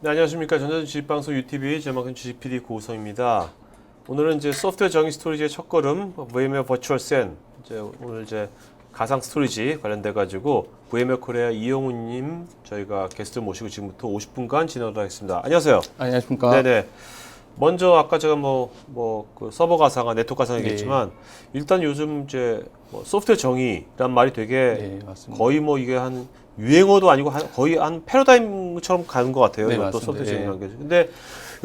네, 안녕하십니까. 전자전 주식방송 UTV 제목은 주식PD 고우성입니다. 오늘은 이제 소프트웨어 정의 스토리지의 첫걸음, VMware 버추얼 센. 오늘 가상 스토리지 관련돼 가지고 VMware 코리아 이용훈님 저희가 게스트 모시고 지금부터 50분간 진행을 하겠습니다. 안녕하세요. 안녕하십니까. 네네. 먼저 아까 제가 그 서버 가상화, 네트워크 가상 얘기했지만 일단 요즘 소프트웨어 정의란 말이 되게 거의 이게 한 유행어도 아니고 거의 한 패러다임처럼 가는 것 같아요. 네, 이것도 맞습니다. 소프트웨어 정의라는 게. 근데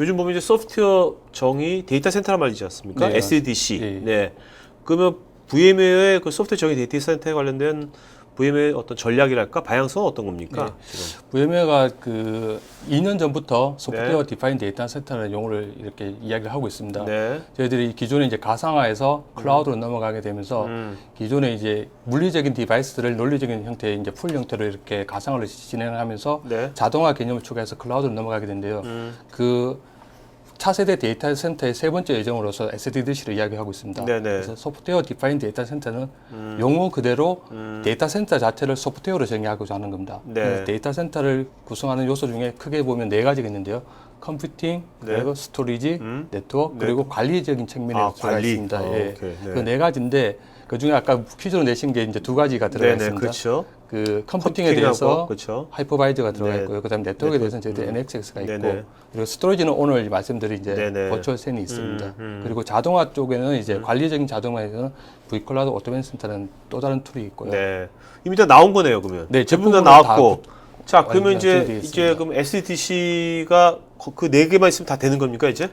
요즘 보면 이제 소프트웨어 정의 데이터 센터란 말이지 않습니까? 네, SDDC. 네. 그러면 VMware의 그 소프트웨어 정의 데이터 센터에 관련된 VMware의 어떤 전략이랄까 방향성은 어떤 겁니까? 지금? VMware가 그 2년 전부터 소프트웨어 디파인 데이터 센터라는 용어를 이렇게 이야기를 하고 있습니다. 네. 저희들이 기존에 이제 가상화에서 클라우드로 넘어가게 되면서 기존에 이제 물리적인 디바이스들을 논리적인 형태의 이제 풀 형태로 이렇게 가상화를 진행하면서 네. 자동화 개념을 추가해서 클라우드로 넘어가게 된대요. 그 차세대 데이터 센터의 세 번째 예정으로서 SDDC를 이야기하고 있습니다. 네네. 그래서 소프트웨어 디파인 데이터 센터는 용어 그대로 데이터 센터 자체를 소프트웨어로 정의하고자 하는 겁니다. 네. 데이터 센터를 구성하는 요소 중에 크게 보면 네 가지가 있는데요. 컴퓨팅, 네. 그리고 스토리지, 네트워크, 그리고 관리적인 측면에 들어가 관리. 있습니다. 예. 오케이. 네. 그 네 가지인데 그 중에 아까 퀴즈로 내신 게 이제 두 가지가 들어가 있습니다. 그렇죠. 그 컴퓨팅에 대해서 그렇죠. 하이퍼바이저가 들어가 네. 있고요. 그다음에 네트워크에 대해서는 저희들 NXX가 있고, 네네. 그리고 스토리지는 오늘 말씀드린 이제 네네. 버추얼 센이 있습니다. 그리고 자동화 쪽에는 이제 관리적인 자동화에서는 V클라우드 오토메이션 센터는 또 다른 툴이 있고요. 네. 이미 다 나온 거네요, 그러면. 네, 대부분 다 제품으로 나왔고. 자, 그러면 완성되어 이제 있습니다. 그럼 SDDC가 그 네 개만 있으면 다 되는 겁니까, 이제?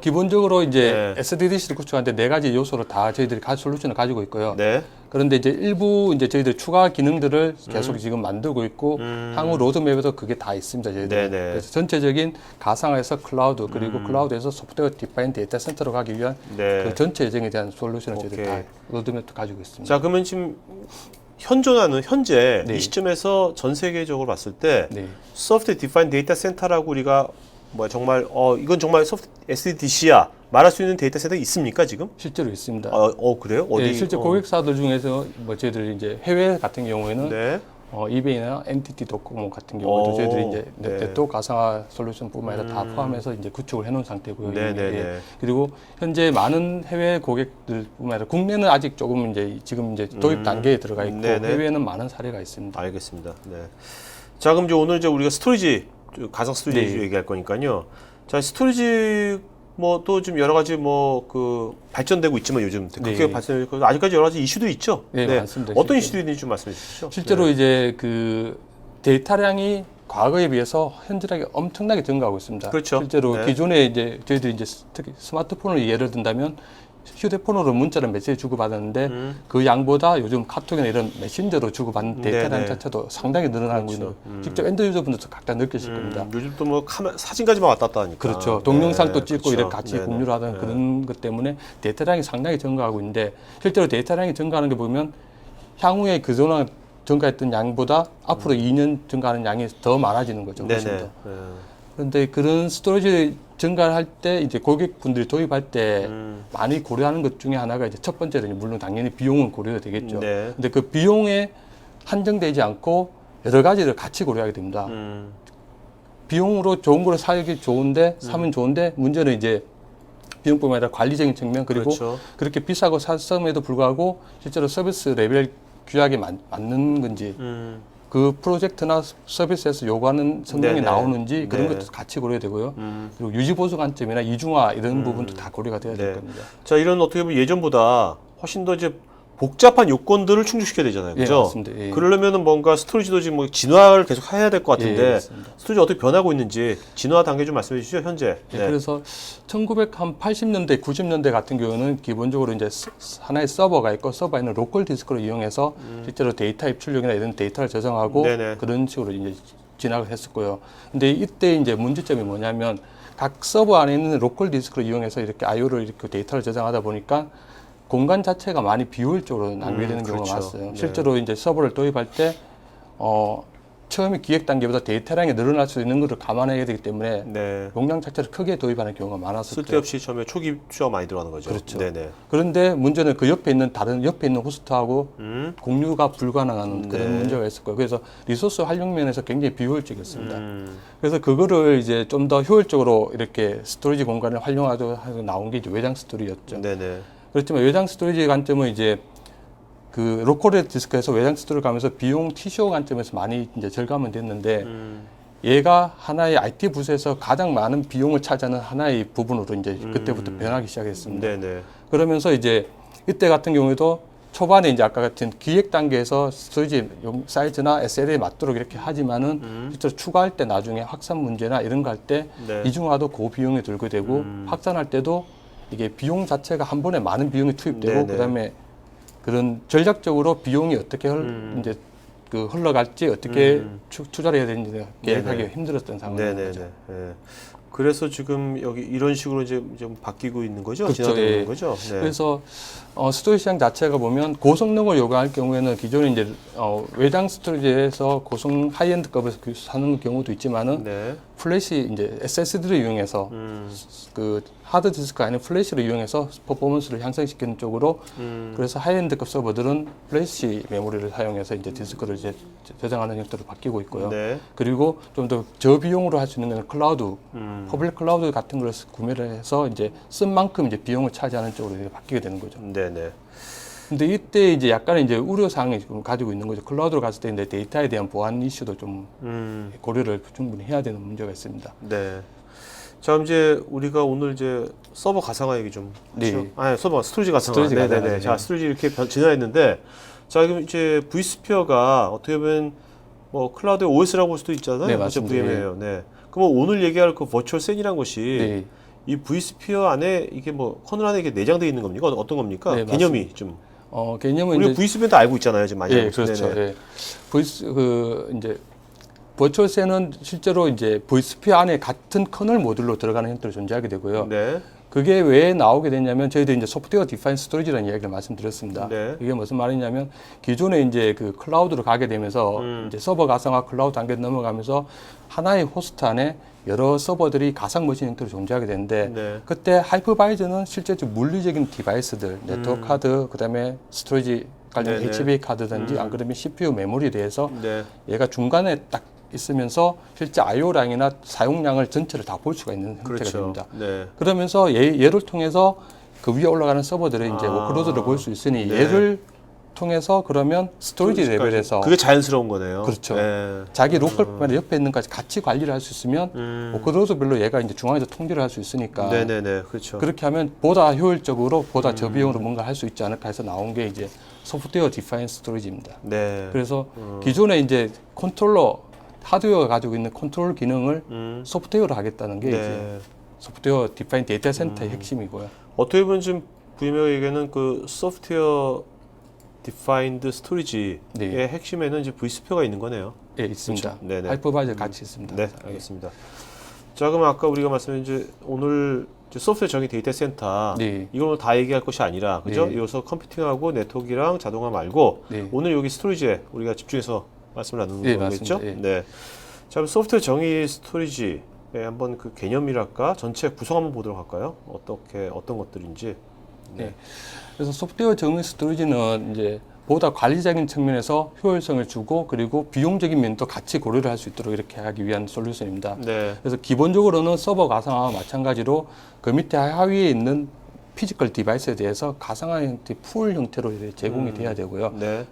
기본적으로 이제 네. SDDC를 구축하는데 네 가지 요소로 다 저희들이 솔루션을 가지고 있고요. 네. 그런데 이제 일부 이제 저희들 추가 기능들을 계속 지금 만들고 있고 향후 로드맵에도 그게 다 있습니다. 저희들. 네네. 그래서 전체적인 가상화에서 클라우드 그리고 클라우드에서 소프트웨어 디파인 데이터 센터로 가기 위한 네. 그 전체 예정에 대한 솔루션을 저희들 오케이. 다 로드맵도 가지고 있습니다. 자, 그러면 지금 현재 네. 이 시점에서 전 세계적으로 봤을 때 네. 소프트웨어 디파인 데이터 센터라고 우리가 정말 이건 정말 SDDC야 말할 수 있는 데이터 센터가 있습니까, 지금? 실제로 있습니다. 그래요? 어디? 네, 실제 고객사들 중에서 저희들 이제 해외 같은 경우에는 네. 이베이나 NTT 도코모 같은 경우도 저희들이 이제 네. 네트워크 가상화 솔루션뿐만 아니라 다 포함해서 이제 구축을 해놓은 상태고요. 네네네. 예. 그리고 현재 많은 해외 고객들뿐만 아니라 국내는 아직 조금 이제 지금 이제 도입 단계에 들어가 있고 네네. 해외는 많은 사례가 있습니다. 알겠습니다. 네. 자, 그럼 이제 오늘 우리가 스토리지 가상 스토리지 네. 얘기할 거니까요. 자, 스토리지 또 좀 여러 가지 발전되고 있지만 요즘 그렇게 네. 발전되고 아직까지 여러 가지 이슈도 있죠. 네, 맞습니다. 어떤 실제로. 이슈도 있는지 좀 말씀해 주시죠. 실제로 네. 이제 그 데이터량이 과거에 비해서 현저하게 엄청나게 증가하고 있습니다. 그렇죠. 실제로 네. 기존에 이제 저희들이 이제 특히 스마트폰을 예를 든다면 휴대폰으로 문자를 메시지 주고받았는데 그 양보다 요즘 카톡이나 이런 메신저로 주고받는 데이터량 네네. 자체도 상당히 늘어나고 그렇죠. 있는 직접 엔드 유저분들도 각자 느끼실 겁니다. 요즘 또 사진까지만 왔다 갔다 하니까. 그렇죠. 동영상도 네, 찍고 그렇죠. 이렇게 같이 네네. 공유를 하던 네. 그런 것 때문에 데이터량이 상당히 증가하고 있는데 실제로 데이터량이 증가하는 게 보면 향후에 그동안 증가했던 양보다 앞으로 2년 증가하는 양이 더 많아지는 거죠. 훨씬 네네. 더. 네. 그런데 그런 스토리지 증가할 때 이제 고객분들이 도입할 때 많이 고려하는 것 중에 하나가 이제 첫 번째는 물론 당연히 비용은 고려가 되겠죠. 네. 근데 그 비용에 한정되지 않고 여러 가지를 같이 고려하게 됩니다. 비용으로 좋은 걸 사기 좋은데 사면 좋은데 문제는 이제 비용뿐만 아니라 관리적인 측면 그리고 그렇죠. 그렇게 비싸고 샀음에도 불구하고 실제로 서비스 레벨 규약에 맞는 건지 그 프로젝트나 서비스에서 요구하는 성능이 네네. 나오는지 그런 네. 것도 같이 고려해야 되고요. 그리고 유지 보수 관점이나 이중화 이런 부분도 다 고려가 돼야 될 네. 겁니다. 자, 이런 어떻게 보면 예전보다 훨씬 더 이제 복잡한 요건들을 충족시켜야 되잖아요. 예, 그죠? 맞습니다. 예. 그러려면은 뭔가 스토리지도 지금 진화를 계속 해야 될 것 같은데 예, 맞습니다. 스토리지 어떻게 변하고 있는지 진화 단계 좀 말씀해 주시죠, 현재. 예, 그래서 1980년대, 90년대 같은 경우는 기본적으로 이제 하나의 서버가 있고 서버에 있는 로컬 디스크를 이용해서 실제로 데이터 입출력이나 이런 데이터를 저장하고 네네. 그런 식으로 이제 진학을 했었고요. 근데 이때 이제 문제점이 뭐냐면 각 서버 안에 있는 로컬 디스크를 이용해서 이렇게 I/O를 이렇게 데이터를 저장하다 보니까 공간 자체가 많이 비효율적으로 낭비되는 경우가 그렇죠. 많았어요. 네. 실제로 이제 서버를 도입할 때 처음에 기획 단계보다 데이터량이 늘어날 수 있는 것을 감안해야 되기 때문에 네. 용량 자체를 크게 도입하는 경우가 많았었죠. 쓸데없이 처음에 초기 수가 많이 들어가는 거죠. 그렇죠. 네네. 그런데 문제는 그 옆에 있는 다른 옆에 있는 호스트하고 공유가 불가능한 그런 네. 문제가 있었고요. 그래서 리소스 활용 면에서 굉장히 비효율적이었습니다. 그래서 그거를 이제 좀 더 효율적으로 이렇게 스토리지 공간을 활용하고 나온 게 이제 외장 스토리였죠. 네네. 그렇지만 외장 스토리지의 관점은 이제 그 로컬 디스크에서 외장 스토리를 가면서 비용 TCO 관점에서 많이 이제 절감은 됐는데 얘가 하나의 IT 부서에서 가장 많은 비용을 차지하는 하나의 부분으로 이제 그때부터 변하기 시작했습니다. 네네. 그러면서 이제 이때 같은 경우에도 초반에 이제 아까 같은 기획 단계에서 스토리지 사이즈나 SL에 맞도록 이렇게 하지만은 실제로 추가할 때 나중에 확산 문제나 이런 거 할 때 네. 이중화도 고비용이 들게 되고 확산할 때도 이게 비용 자체가 한 번에 많은 비용이 투입되고 네네. 그다음에 그런 전략적으로 비용이 어떻게 이제 그 흘러갈지 어떻게 투자를 해야 되는지 계획하기 네네. 힘들었던 상황인 네네네. 거죠. 예. 그래서 지금 여기 이런 식으로 이제 좀 바뀌고 있는 거죠? 그렇죠. 진화되고 예. 있는 거죠? 네. 그래서 스토리지 시장 자체가 보면 고성능을 요구할 경우에는 기존에 이제 외장 스토리지에서 고성 하이엔드급을 사는 경우도 있지만은 네. 플래시 이제 SSD를 이용해서 그 하드 디스크가 아닌 플래시를 이용해서 퍼포먼스를 향상시키는 쪽으로 그래서 하이엔드급 서버들은 플래시 메모리를 사용해서 이제 디스크를 이제 저장하는 형태로 바뀌고 있고요. 네. 그리고 좀 더 저비용으로 할 수 있는 클라우드, 퍼블릭 클라우드 같은 걸 구매를 해서 이제 쓴 만큼 이제 비용을 차지하는 쪽으로 이제 바뀌게 되는 거죠. 네네. 근데 이때 이제 약간 이제 우려 사항이 좀 가지고 있는 거죠. 클라우드로 갔을 때 이제 데이터에 대한 보안 이슈도 좀 고려를 충분히 해야 되는 문제가 있습니다. 네. 자, 그럼 이제 우리가 오늘 이제 서버 가상화 얘기 좀 하죠. 네. 아니, 스토리지 가상화. 스토리지 네네네. 가상화, 자, 네. 스토리지 이렇게 진화했는데, 자, 그럼 이제 vSphere가 어떻게 보면 뭐 클라우드의 OS라고 볼 수도 있잖아요. 네, 맞습니다. VM이에요. 네. 그럼 오늘 얘기할 그 버추얼 센이라는 것이 네. 이 vSphere 안에 이게 뭐 커널 안에 이게 내장되어 있는 겁니까? 어떤 겁니까? 네, 개념이 좀. 개념은 우리가 이제 vSphere도 알고 있잖아요, 지금 많이. 예, 알고 있어요. 그렇죠. 네네. 예. 이제 버추얼센은 실제로 이제 vSphere 안에 같은 커널 모듈로 들어가는 형태로 존재하게 되고요. 네. 그게 왜 나오게 됐냐면 저희들이 이제 소프트웨어 디파인 스토리지라는 이야기를 말씀드렸습니다. 네. 이게 무슨 말이냐면 기존에 이제 그 클라우드로 가게 되면서 이제 서버 가상화 클라우드 단계 넘어가면서 하나의 호스트 안에 여러 서버들이 가상 머신 형태로 존재하게 되는데 네. 그때 하이퍼바이저는 실제로 물리적인 디바이스들, 네트워크 카드, 그다음에 스토리지 관련 네네. HBA 카드든지 안 그러면 CPU 메모리에 대해서 네. 얘가 중간에 딱 있으면서 실제 IO량이나 사용량을 전체를 다 볼 수가 있는 형태가 그렇죠. 됩니다. 네. 그러면서 얘를 통해서 그 위에 올라가는 서버들의 이제 아. 워크로드를 볼 수 있으니 네. 얘를 통해서 그러면 스토리지 레벨에서 그게 자연스러운 거네요. 그렇죠. 네. 자기 로컬 옆에 있는 것까지 같이 관리를 할 수 있으면 워크로드별로 얘가 이제 중앙에서 통제를 할 수 있으니까 네네네. 그렇죠. 그렇게 하면 보다 효율적으로 보다 저비용으로 뭔가 할 수 있지 않을까 해서 나온 게 이제 소프트웨어 디파인 스토리지입니다. 네. 그래서 기존에 이제 컨트롤러 하드웨어가 가지고 있는 컨트롤 기능을 소프트웨어로 하겠다는 게 이제 네. 소프트웨어 디파인 데이터 센터의 핵심이고요. 어떻게 보면 지금 VM웨어에게는 그 소프트웨어 디파인드 스토리지의 네. 핵심에는 이제 vSphere가 있는 거네요. 예, 있습니다. 그렇죠. 네네. 하이퍼바이저 같이 있습니다. 네, 알겠습니다. 자, 그럼 아까 우리가 말씀드린 이제 오늘 이제 소프트웨어 정의 데이터 센터 네. 이걸 오늘 다 얘기할 것이 아니라 그죠? 네. 이어서 컴퓨팅하고 네트워크랑 자동화 말고 네. 오늘 여기 스토리지에 우리가 집중해서 말씀을 나누는 네, 거겠죠? 맞습니다. 예. 네. 자, 그럼 소프트웨어 정의 스토리지의 한번 그 개념이랄까 전체 구성 한번 보도록 할까요? 어떤 것들인지. 네. 그래서 소프트웨어 정의 스토리지는 이제 보다 관리적인 측면에서 효율성을 주고 그리고 비용적인 면도 같이 고려를 할 수 있도록 이렇게 하기 위한 솔루션입니다. 네. 그래서 기본적으로는 서버 가상화와 마찬가지로 그 밑에 하위에 있는 피지컬 디바이스에 대해서 가상화 형태, 풀 형태로 이제 제공이 돼야 되고요. 네.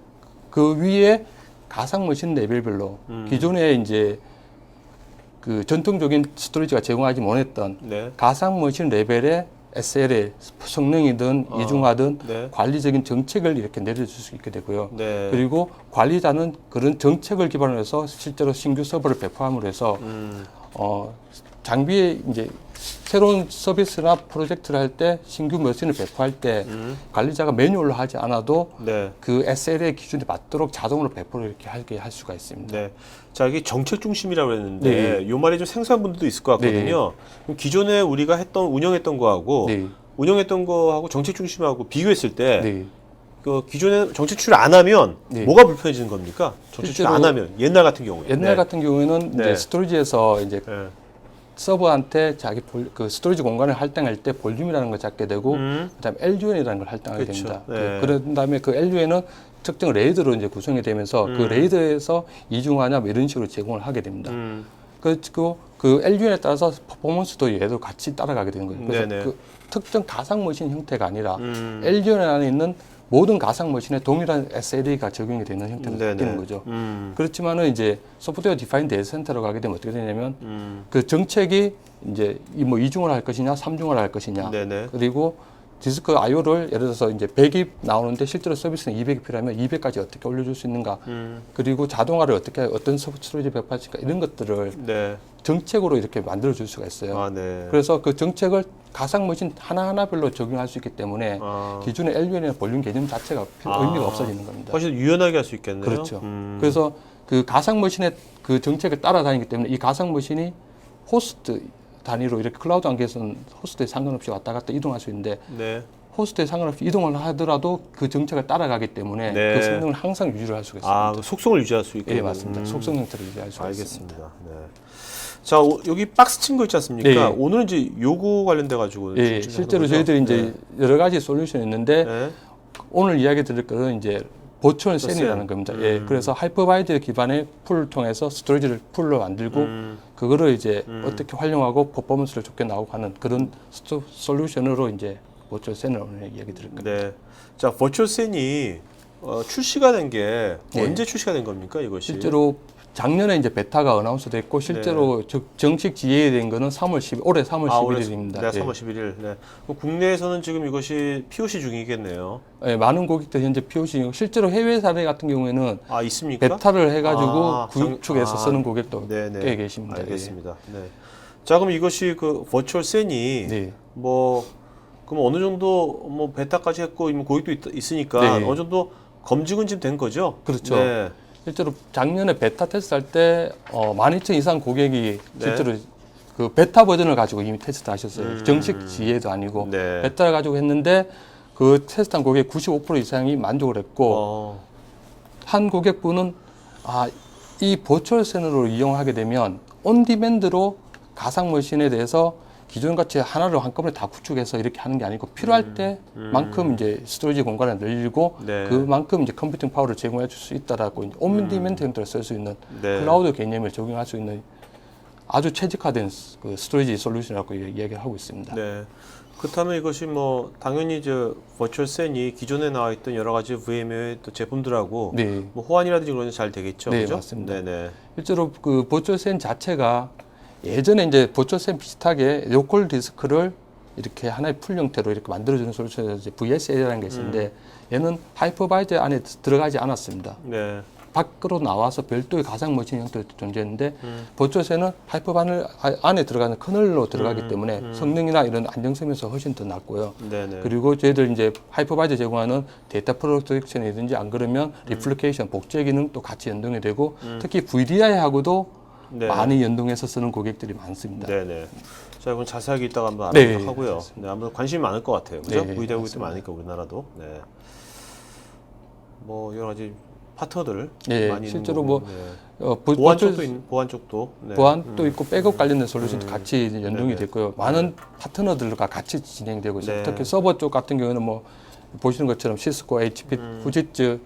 그 위에 가상 머신 레벨별로 기존에 이제 그 전통적인 스토리지가 제공하지 못했던 네. 가상 머신 레벨의 SLA 성능이든 이중화든 네. 관리적인 정책을 이렇게 내려줄 수 있게 되고요. 네. 그리고 관리자는 그런 정책을 기반으로 해서 실제로 신규 서버를 배포함으로 해서 장비에 이제 새로운 서비스나 프로젝트를 할 때 신규 머신을 배포할 때 관리자가 매뉴얼로 하지 않아도 네. 그 SLA 기준에 맞도록 자동으로 배포를 이렇게 하게 할 수가 있습니다. 네. 자, 이게 정책 중심이라고 그랬는데, 네. 요 말이 좀 생소한 분들도 있을 것 같거든요. 그럼 기존에 우리가 운영했던 거하고, 네. 운영했던 거하고 정책 중심하고 비교했을 때, 네. 그 기존에 정체 출을 안 하면 네. 뭐가 불편해지는 겁니까? 정체 출을 안 실제로 하면 옛날 같은 경우에. 옛날 같은 경우에는 네. 이제 스토리지에서 이제 네. 서버한테 자기 그 스토리지 공간을 할당할 때 볼륨이라는 걸 잡게 되고 그다음에 LUN이라는 걸 할당하게 그렇죠. 됩니다. 네. 그런 다음에 그 LUN은 특정 레이드로 이제 구성이 되면서 그 레이드에서 이중화냐 뭐 이런 식으로 제공을 하게 됩니다. 그리고 그 LUN에 따라서 퍼포먼스도 얘도 같이 따라가게 되는 거예요. 그래서 네네. 그 특정 가상 머신 형태가 아니라 LUN 안에 있는 모든 가상 머신에 동일한 SLA가 적용이 되는 형태로 네네. 바뀌는 거죠. 그렇지만은 이제 소프트웨어 디파인 데이터 센터로 가게 되면 어떻게 되냐면 그 정책이 이제 뭐 이중화를 할 것이냐, 삼중화를 할 것이냐, 네네. 그리고 디스크 I/O를 예를 들어서 이제 100이 나오는데 실제로 서비스는 200이 필요하면 200까지 어떻게 올려줄 수 있는가, 그리고 자동화를 어떻게 어떤 스토리지 배포할까 이런 것들을 네. 정책으로 이렇게 만들어 줄 수가 있어요. 아, 네. 그래서 그 정책을 가상 머신 하나하나별로 적용할 수 있기 때문에 기존의 LUN이나 볼륨 개념 자체가 의미가 없어지는 겁니다. 훨씬 유연하게 할 수 있겠네요. 그렇죠. 그래서 그 가상 머신의 그 정책을 따라다니기 때문에 이 가상 머신이 호스트 단위로 이렇게 클라우드 환경에서는 호스트에 상관없이 왔다 갔다 이동할 수 있는데 네. 호스트에 상관없이 이동을 하더라도 그 정책을 따라가기 때문에 네. 그 성능을 항상 유지를 할 수가 있습니다. 아, 그 속성을 유지할 수 있게. 예, 맞습니다. 속성 형태를 유지할 수가 있습니다. 알겠습니다. 네. 자, 여기 박스 친 거 있지 않습니까? 네. 오늘은 이제 요거 관련돼 가지고 예, 실제로 저희들이 이제 여러 가지 솔루션이 있는데 네. 오늘 이야기 드릴 것은 이제 버추얼 센이라는 겁니다. 예, 그래서 하이퍼바이드 기반의 풀을 통해서 스토리지를 풀로 만들고 그거를 이제 어떻게 활용하고 퍼포먼스를 좋게 나오고 하는 그런 솔루션으로 이제 버추얼 센을 오늘 이야기 드릴 겁니다. 네. 자, 버추얼 센이 출시가 된 게 네. 언제 출시가 된 겁니까, 이것이? 실제로 작년에 이제 베타가 어나운스 됐고 실제로 정식 GA된 거는 올해 3월 11일입니다. 네, 3월 11일. 네. 그럼 국내에서는 지금 이것이 POC 중이겠네요. 예, 많은 고객들 현재 POC 중이고 실제로 해외 사례 같은 경우에는 아, 있습니까? 베타를 해가지고 아, 구축해서 쓰는 고객도 네네. 꽤 계십니다. 알겠습니다. 네. 자, 그럼 이것이 그 버추얼 센이 네. 뭐 그럼 어느 정도 뭐 베타까지 했고 고객도 있으니까 네. 어느 정도 검증은 지금 된 거죠? 그렇죠. 네. 실제로 작년에 베타 테스트 할 때 12,000 이상 고객이 네. 실제로 그 베타 버전을 가지고 이미 테스트 하셨어요. 정식 GA도 아니고 네. 베타를 가지고 했는데 그 테스트한 고객 95% 이상이 만족을 했고 한 고객분은 이 버추얼 센으로 이용하게 되면 온디맨드로 가상 머신에 대해서 기존같이 하나를 한꺼번에 다 구축해서 이렇게 하는 게 아니고 필요할 때만큼 이제 스토리지 공간을 늘리고 네. 그만큼 이제 컴퓨팅 파워를 제공해 줄 수 있다라고 온디맨드 형태로 쓸 수 있는 네. 클라우드 개념을 적용할 수 있는 아주 최적화된 그 스토리지 솔루션이라고 이야기를 하고 있습니다. 네. 그렇다면 이것이 뭐 당연히 저 버추얼 센이 기존에 나와 있던 여러 가지 VMware 또 제품들하고 네. 뭐 호환이라든지 그런 게 잘 되겠죠. 네, 그죠? 맞습니다. 네네. 실제로 그 버추얼 센 자체가 예전에 이제 버추얼 센 비슷하게 로컬 디스크를 이렇게 하나의 풀 형태로 이렇게 만들어주는 솔루션에서 이제 VSA라는 게 있었는데 얘는 하이퍼바이저 안에 들어가지 않았습니다. 네. 밖으로 나와서 별도의 가상 머신 형태로 존재했는데 버추얼 센은 하이퍼바이저 안에 들어가는 커널로 들어가기 때문에 성능이나 이런 안정성에서 훨씬 더 낫고요. 네네. 그리고 저희들 이제 하이퍼바이저 제공하는 데이터 프로텍션이든지 안 그러면 리플리케이션 복제 기능도 같이 연동이 되고 특히 VDI하고도 네. 많이 연동해서 쓰는 고객들이 많습니다. 네네. 자, 그럼 자세하게 이따가 한번 네, 알아보도록 하고요. 네, 아무래도 관심이 많을 것 같아요. 그죠? 네, VDI 고객도 맞습니다. 많으니까 우리나라도. 네. 뭐 여러 가지 파트너들 네, 많이 실제로 있는 뭐 거고, 네. 보안 버추얼 쪽도 보안 쪽도 네. 보안도 있고 백업 관련된 솔루션도 같이 이제 연동이 네네. 됐고요. 많은 파트너들과 같이 진행되고 있어요. 네. 특히 서버 쪽 같은 경우에는 뭐 보시는 것처럼 시스코, HP, 후지츠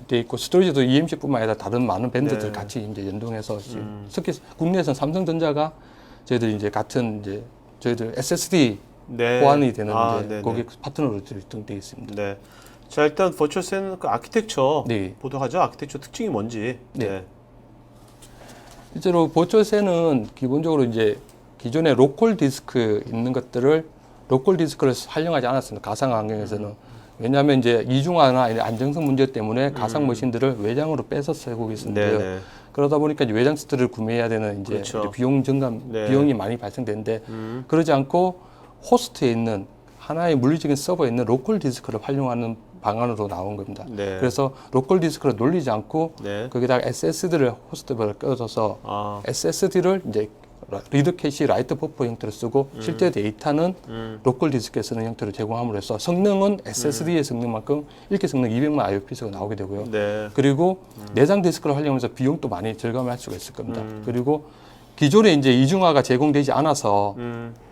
돼 있고 스토리지도 EMC뿐만 아니라 다른 많은 밴드들 네. 같이 이제 연동해서 지금 특히 국내에서는 삼성전자가 저희들 이제 같은 이제 저희들 SSD 네. 보안이 되는 이제 네네. 고객 파트너로 등록되어 있습니다. 네. 자, 일단 버추얼 센 그 아키텍처 네. 보도록 하죠. 아키텍처 특징이 뭔지. 네. 실제로 버추얼 센은 기본적으로 이제 기존에 로컬 디스크 있는 것들을 로컬 디스크를 활용하지 않았습니다. 가상 환경에서는. 왜냐하면 이제 이중화나 이런 안정성 문제 때문에 가상 머신들을 외장으로 빼서 쓰고 있었는데요. 네네. 그러다 보니까 이제 외장 스트를 구매해야 되는 이제 그렇죠. 비용 증감, 네. 비용이 많이 발생되는데 그러지 않고 호스트에 있는 하나의 물리적인 서버에 있는 로컬 디스크를 활용하는 방안으로 나온 겁니다. 네. 그래서 로컬 디스크를 놀리지 않고 네. 거기다가 SSD를 호스트별로 껴줘서 아. SSD를 이제 리드 캐시 라이트 버퍼 형태로 쓰고 실제 데이터는 로컬 디스크에 쓰는 형태로 제공함으로 해서 성능은 SSD의 성능만큼 읽기 성능 200만 IOPS가 나오게 되고요. 네. 그리고 내장 디스크를 활용해서 비용도 많이 절감할 수가 있을 겁니다. 그리고 기존에 이제 이중화가 제공되지 않아서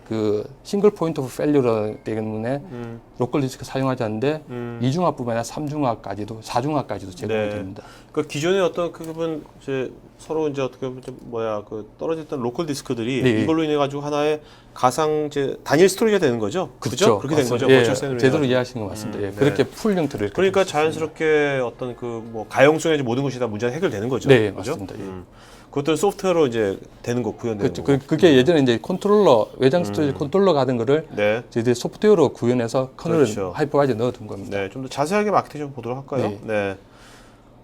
그 싱글 포인트 오브 펠류어 때문에 로컬 디스크 사용하지 않는데 이중화뿐만 아니라 3중화까지도 4중화까지도 제공이 네. 됩니다. 그 기존에 어떤 그 부분 이제 서로 이제 어떻게 보면 좀 그 떨어졌던 로컬 디스크들이 네. 이걸로 인해 가지고 하나의 가상 이제 단일 스토리가 되는 거죠. 그죠? 그렇게 된 거죠. 예, 버추얼 샌으로 제대로 인해 이해하신 것 같습니다. 예, 네. 그렇게 풀 형태로 이렇게 그러니까 될 수 있습니다. 자연스럽게 어떤 그 뭐 가용성의 모든 것이 다 문제가 해결되는 거죠. 네, 그죠? 맞습니다. 예. 그것도 소프트웨어로 이제 되는 거 구현되는 그렇죠. 거고. 그게 예전에 이제 컨트롤러 외장 스토리지 컨트롤러 가던 거를 네. 저희들이 소프트웨어로 구현해서 커널을 그렇죠. 하이퍼바이저에 넣어둔 겁니다. 네, 좀 더 자세하게 마케팅 좀 보도록 할까요? 네. 네.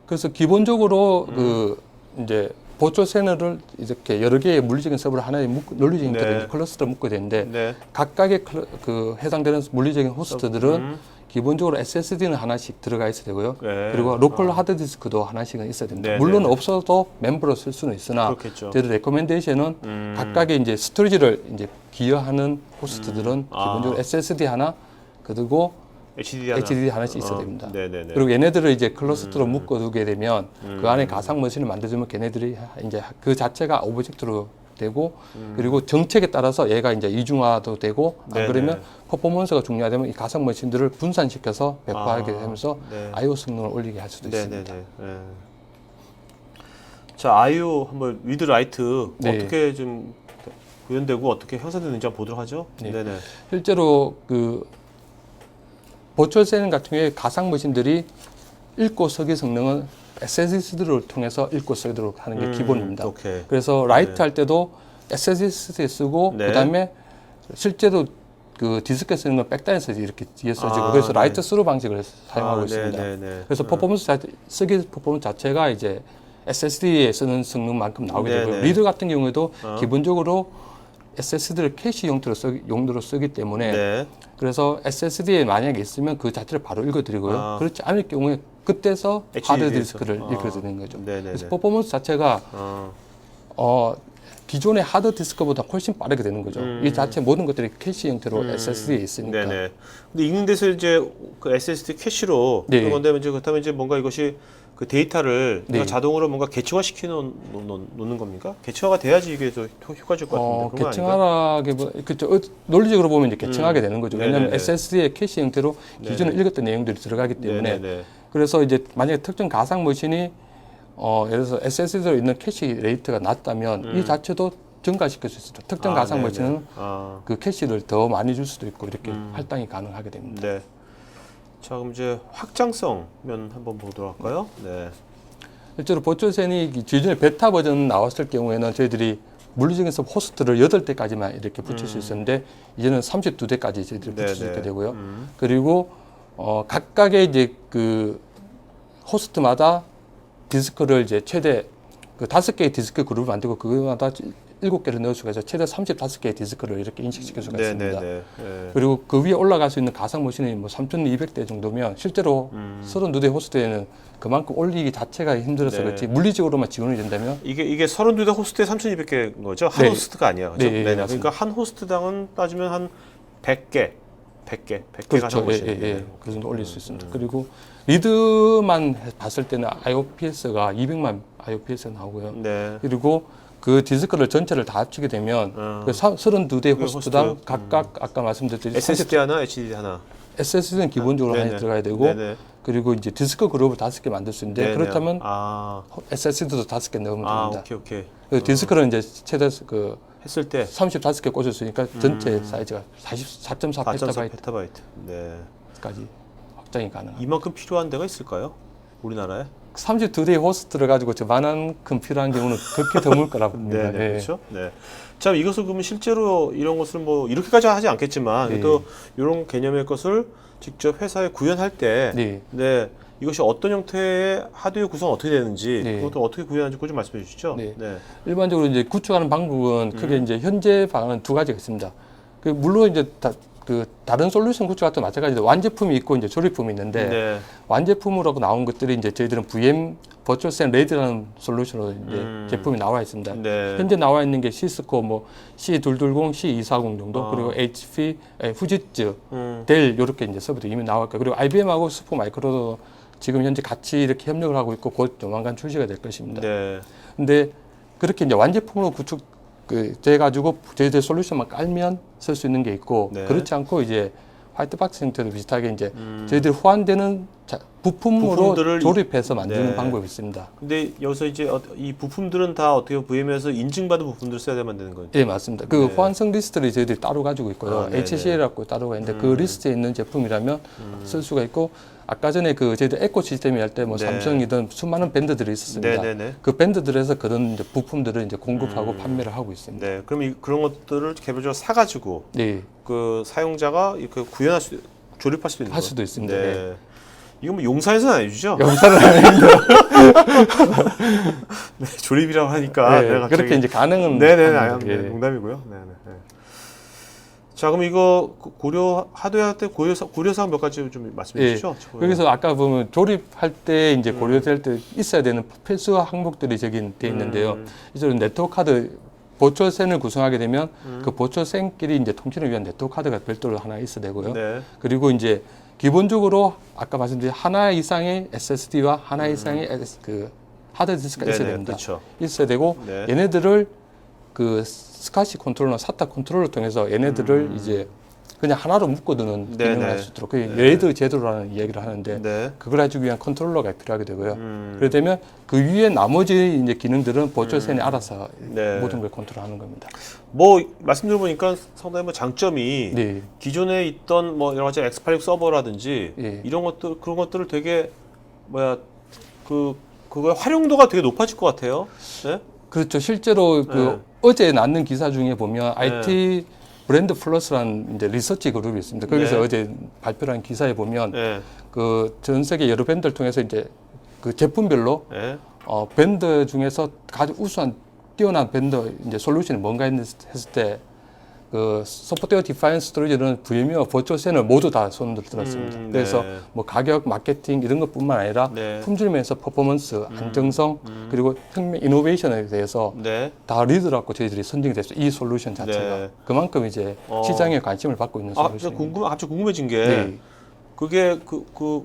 그래서 기본적으로 그 이제 버추얼 샌을 이렇게 여러 개의 물리적인 서버를 하나의 논리적인 형태로 네. 이제 클러스터를 묶게 되는데 네. 각각의 그 해당되는 물리적인 호스트들은 기본적으로 SSD는 하나씩 들어가 있어야 되고요. 네. 그리고 로컬 하드디스크도 하나씩은 있어야 됩니다. 네, 물론 네. 없어도 멤버로 쓸 수는 있으나 그렇겠죠. 저희 레코멘데이션은 각각의 이제 스토리지를 이제 기여하는 호스트들은 기본적으로 SSD 하나 그리고 HDD 하나씩 있어야 됩니다. 네네네. 그리고 얘네들을 이제 클러스터로 묶어두게 되면 그 안에 가상 머신을 만들어주면 걔네들이 이제 그 자체가 오브젝트로 되고 그리고 정책에 따라서 얘가 이제 이중화도 되고 안 네네. 그러면 퍼포먼스가 중요하다면 이 가상 머신들을 분산시켜서 배포하게 되면서 네. I/O 성능을 올리게 할 수도 있습니다. 네네네. 네. 자, I/O 한번 리드 라이트 네. 어떻게 좀 구현되고 어떻게 형성되는지 한번 보도록 하죠. 네. 네네. 실제로 그 버추얼 샌 같은 경우에 가상 머신들이 읽고 쓰기 성능은 SSD를 통해서 읽고 쓰도록 하는 게 기본입니다. 오케이. 그래서 라이트 할 때도 SSD에 쓰고 네. 그다음에 실제로 그 디스크에 쓰는 건 백단에서 이렇게 뒤에 써지고 아, 그래서 네. 라이트 스루 방식을 사용하고 아, 있습니다. 네네네. 그래서 퍼포먼스 쓰기 퍼포먼스 자체가 이제 SSD에 쓰는 성능만큼 나오게 되고요. 네네. 리드 같은 경우에도 기본적으로 SSD를 캐시 용도로 쓰기 때문에 네. 그래서 SSD에 만약에 있으면 그 자체를 바로 읽어드리고요. 아. 그렇지 않을 경우에 그때서 HDD 에서. 하드 디스크를 아. 읽어드리는 거죠. 네네네. 그래서 퍼포먼스 자체가 기존의 하드 디스크보다 훨씬 빠르게 되는 거죠. 이 자체 모든 것들이 캐시 형태로 SSD에 있으니까. 네네. 근데 읽는 데서 이제 그 SSD 캐시로 네. 그런데 이제 그렇다면 이제 뭔가 이것이 그 데이터를 네. 내가 자동으로 뭔가 개체화 시켜 놓는 겁니까? 개체화가 돼야지 이게 더 효과적일 것 같은데 그런 거 아닌가? 개층하게 그쵸. 논리적으로 보면 이제 개층하게 되는 거죠. 왜냐하면 네네네. SSD의 캐시 형태로 기존에 읽었던 내용들이 들어가기 때문에 네네네. 그래서 이제 만약에 특정 가상 머신이 예를 들어서 SSD로 있는 캐시 레이트가 낮다면 이 자체도 증가시킬 수 있습니다. 특정 가상 네네. 머신은 아, 그 캐시를 더 많이 줄 수도 있고 이렇게 할당이 가능하게 됩니다. 네. 자, 그럼 이제 확장성면 한번 보도록 할까요? 네. 실제로 버추얼 기존에 베타 버전 나왔을 경우에는 저희들이 물리적인 서버 호스트를 8대까지만 이렇게 붙일 수 있었는데 이제는 32대까지 저희들이 붙일 수 네네. 있게 되고요. 그리고 각각의 이제 그 호스트마다 디스크를 이제 최대 그 5개의 디스크 그룹을 만들고 그거마다 7개를 넣을 수가 있어서 최대 35개의 디스크를 이렇게 인식시킬 수가 있습니다. 네네네. 네. 그리고 그 위에 올라갈 수 있는 가상 머신이 뭐 3,200대 정도면 실제로 32대 호스트에는 그만큼 올리기 자체가 힘들어서 네. 그렇지 물리적으로만 지원이 된다면 이게 32대 호스트에 3,200개인 거죠? 한 네. 호스트가 아니야. 그죠? 네, 네네. 맞습니다. 그러니까 한 호스트당은 따지면 한 100개 가상 그렇죠. 머신. 그 정도 올릴 수 있습니다. 그리고 리드만 봤을 때는 IOPS가 200만 IOPS가 나오고요. 네. 그리고 그 디스크를 전체를 다 합치게 되면 그 32대 그 호스트당 호스트. 각각 아까 말씀드렸듯이 SSD 하나, HDD 하나. SSD는 기본적으로 네네. 하나 들어가야 되고 네네. 그리고 이제 디스크 그룹을 5개 만들 수 있는데 네네. 그렇다면 아, SSD도 5개 넣으면 됩니다. 오케이. 그래서 디스크는 이제 최대 그 했을 때 35개 꽂을 수 있으니까 전체 사이즈가 4.4 4.4 페타바이트까지 페타바이트. 네. 확장이 가능합니다. 이만큼 필요한 데가 있을까요? 우리나라에? 32대의 호스트를 가지고 저만큼 필요한 경우는 극히 드물 거라고 봅니다. 네, 그렇죠. 네. 자, 이것을 그러면 실제로 이런 것을 뭐 이렇게까지 하지 않겠지만 네. 또 이런 개념의 것을 직접 회사에 구현할 때 네. 네, 이것이 어떤 형태의 하드웨어 구성이 어떻게 되는지 네. 그것도 어떻게 구현하는지 그거 좀 말씀해 주시죠. 네. 일반적으로 이제 구축하는 방법은 크게 이제 현재 방안은 두 가지가 있습니다. 물론 이제 그 다른 솔루션 구축과도 마찬가지로 완제품이 있고 이제 조립품이 있는데 네. 완제품으로 나온 것들이 이제 저희들은 VM 버추얼센 레드라는 솔루션으로 이제 제품이 나와 있습니다. 네. 현재 나와 있는 게 시스코 뭐 C220, C240 정도 그리고 HP, 후지츠, 델 이렇게 이제 서버도 이미 나와 있고 그리고 IBM하고 슈퍼 마이크로도 지금 현재 같이 이렇게 협력을 하고 있고 곧 조만간 출시가 될 것입니다. 네. 근데 그렇게 이제 완제품으로 구축 돼 가지고 저희들 솔루션만 깔면 쓸 수 있는 게 있고 네. 그렇지 않고 이제 화이트박스 형태로 비슷하게 이제 저희들 호환되는 부품으로 부품들을 조립해서 만드는 네. 방법이 있습니다. 근데 여기서 이제 이 부품들은 다 어떻게 VM에서 인증받은 부품들을 써야만 되는 거죠? 예, 맞습니다. 그 네. 호환성 리스트를 저희들이 따로 가지고 있고요. 아, 네네. HCL이라고 따로가 있는데 그 리스트에 있는 제품이라면 쓸 수가 있고 아까 전에 그 저희들 에코시스템이 할 때 뭐 네. 삼성이든 수많은 밴드들이 있었습니다. 네네네. 그 밴드들에서 그런 이제 부품들을 이제 공급하고 판매를 하고 있습니다. 네. 그럼 그런 것들을 개별적으로 사가지고 네, 그 사용자가 이렇게 구현할 수, 조립할 수도 있는 할 거예요? 수도 있습니다. 네. 네. 이건 뭐 용산에서는 안 해주죠? 영상을 아닌데 네, 조립이라고 하니까 내가 갑자기 그렇게 이제 가능은 네네네, 합니다. 네, 예. 농담이고요. 네네. 네. 자, 그럼 이거 고려 하드웨어 때 고려사항 몇 가지 좀 말씀해 예. 주시죠. 여기서 아까 보면 조립할 때 이제 고려될 때 있어야 되는 필수 항목들이 저기 돼 있는데요. 이제는 네트워크 카드 보초센을 구성하게 되면 그 보초센끼리 이제 통신을 위한 네트워크 카드가 별도로 하나 있어야 되고요. 네. 그리고 이제 기본적으로 아까 말씀드린 하나 이상의 SSD와 하나 이상의 그 하드디스크가 있어야 네네, 됩니다. 그렇죠. 있어야 되고 네. 얘네들을 그 스카시 컨트롤러, 사타 컨트롤러 통해서 얘네들을 이제 그냥 하나로 묶어두는 네네. 기능을 할 수 있도록 그 레이드 제도라는 이야기를 하는데 네. 그걸 해주기 위한 컨트롤러가 필요하게 되고요. 그렇게 되면 그 위에 나머지 이제 기능들은 버추얼센이 알아서 네. 모든 걸 컨트롤하는 겁니다. 뭐 말씀 들어보니까 상당히 뭐 장점이 네. 기존에 있던 뭐 여러 가지 X86 서버라든지 예. 이런 것들 그런 것들을 되게 그거의 활용도가 되게 높아질 것 같아요. 네? 그렇죠. 실제로 그 네. 어제 났는 기사 중에 보면 IT 브랜드 플러스라는 이제 리서치 그룹이 있습니다. 거기서 네. 어제 발표한 기사에 보면 네. 그 전 세계 여러 밴드를 통해서 이제 그 제품별로 네. 밴드 중에서 가장 우수한 뛰어난 밴드 이제 솔루션이 뭔가 했을 때 그 소프트웨어 디파인 스토리지는 VM웨어 버추얼센을 모두 다 손으로 들었습니다. 네. 그래서 뭐 가격, 마케팅 이런 것뿐만 아니라 네. 품질면에서 퍼포먼스, 안정성 그리고 혁명 이노베이션에 대해서 네. 다 리더라고 저희들이 선정이 됐어요. 이 솔루션 자체가 네. 그만큼 이제 시장에 관심을 받고 있는 아, 진짜 솔루션입니다. 갑자기 궁금해진 게 네. 그게 그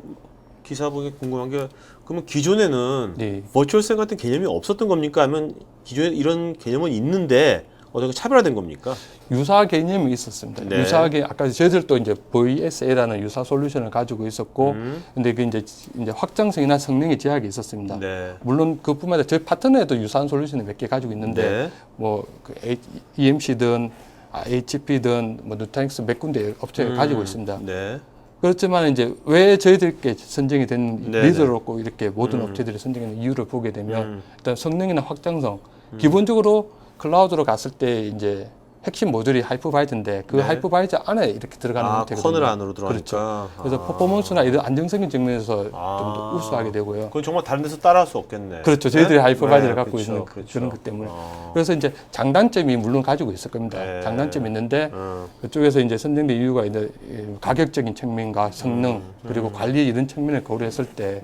기사 보기 궁금한 게 그러면 기존에는 네. 버추얼센 같은 개념이 없었던 겁니까? 아니면 기존에 이런 개념은 있는데 어떻게 차별화된 겁니까? 유사 개념이 있었습니다. 네. 유사하게 아까 저희들도 이제 VSA라는 유사 솔루션을 가지고 있었고, 근데 그 이제 확장성이나 성능의 제약이 있었습니다. 네. 물론 그뿐만 아니라 저희 파트너에도 유사한 솔루션을 몇 개 가지고 있는데, 네. 뭐 그 EMC든 HP든 뭐 누타닉스 몇 군데 업체가 가지고 있습니다. 네. 그렇지만 이제 왜 저희들께 선정이 된 네네. 리더로 꼭 이렇게 모든 업체들이 선정된 이유를 보게 되면 일단 성능이나 확장성, 기본적으로 클라우드로 갔을 때 이제 핵심 모듈이 하이퍼바이저인데 그 네. 하이퍼바이저 안에 이렇게 들어가는 형태거든요. 커널 안으로 들어가니까. 그렇죠. 그래서 퍼포먼스나 이런 안정적인 측면에서 좀 더 우수하게 되고요. 그건 정말 다른 데서 따라할 수 없겠네. 그렇죠. 저희들이 네? 하이퍼바이저를 네, 갖고 그렇죠, 있는 그렇죠. 그런 것 때문에. 그래서 이제 장단점이 물론 가지고 있을 겁니다. 네. 장단점이 있는데 그쪽에서 이제 선정된 이유가 있는 가격적인 측면과 성능 그리고 관리 이런 측면을 고려했을 때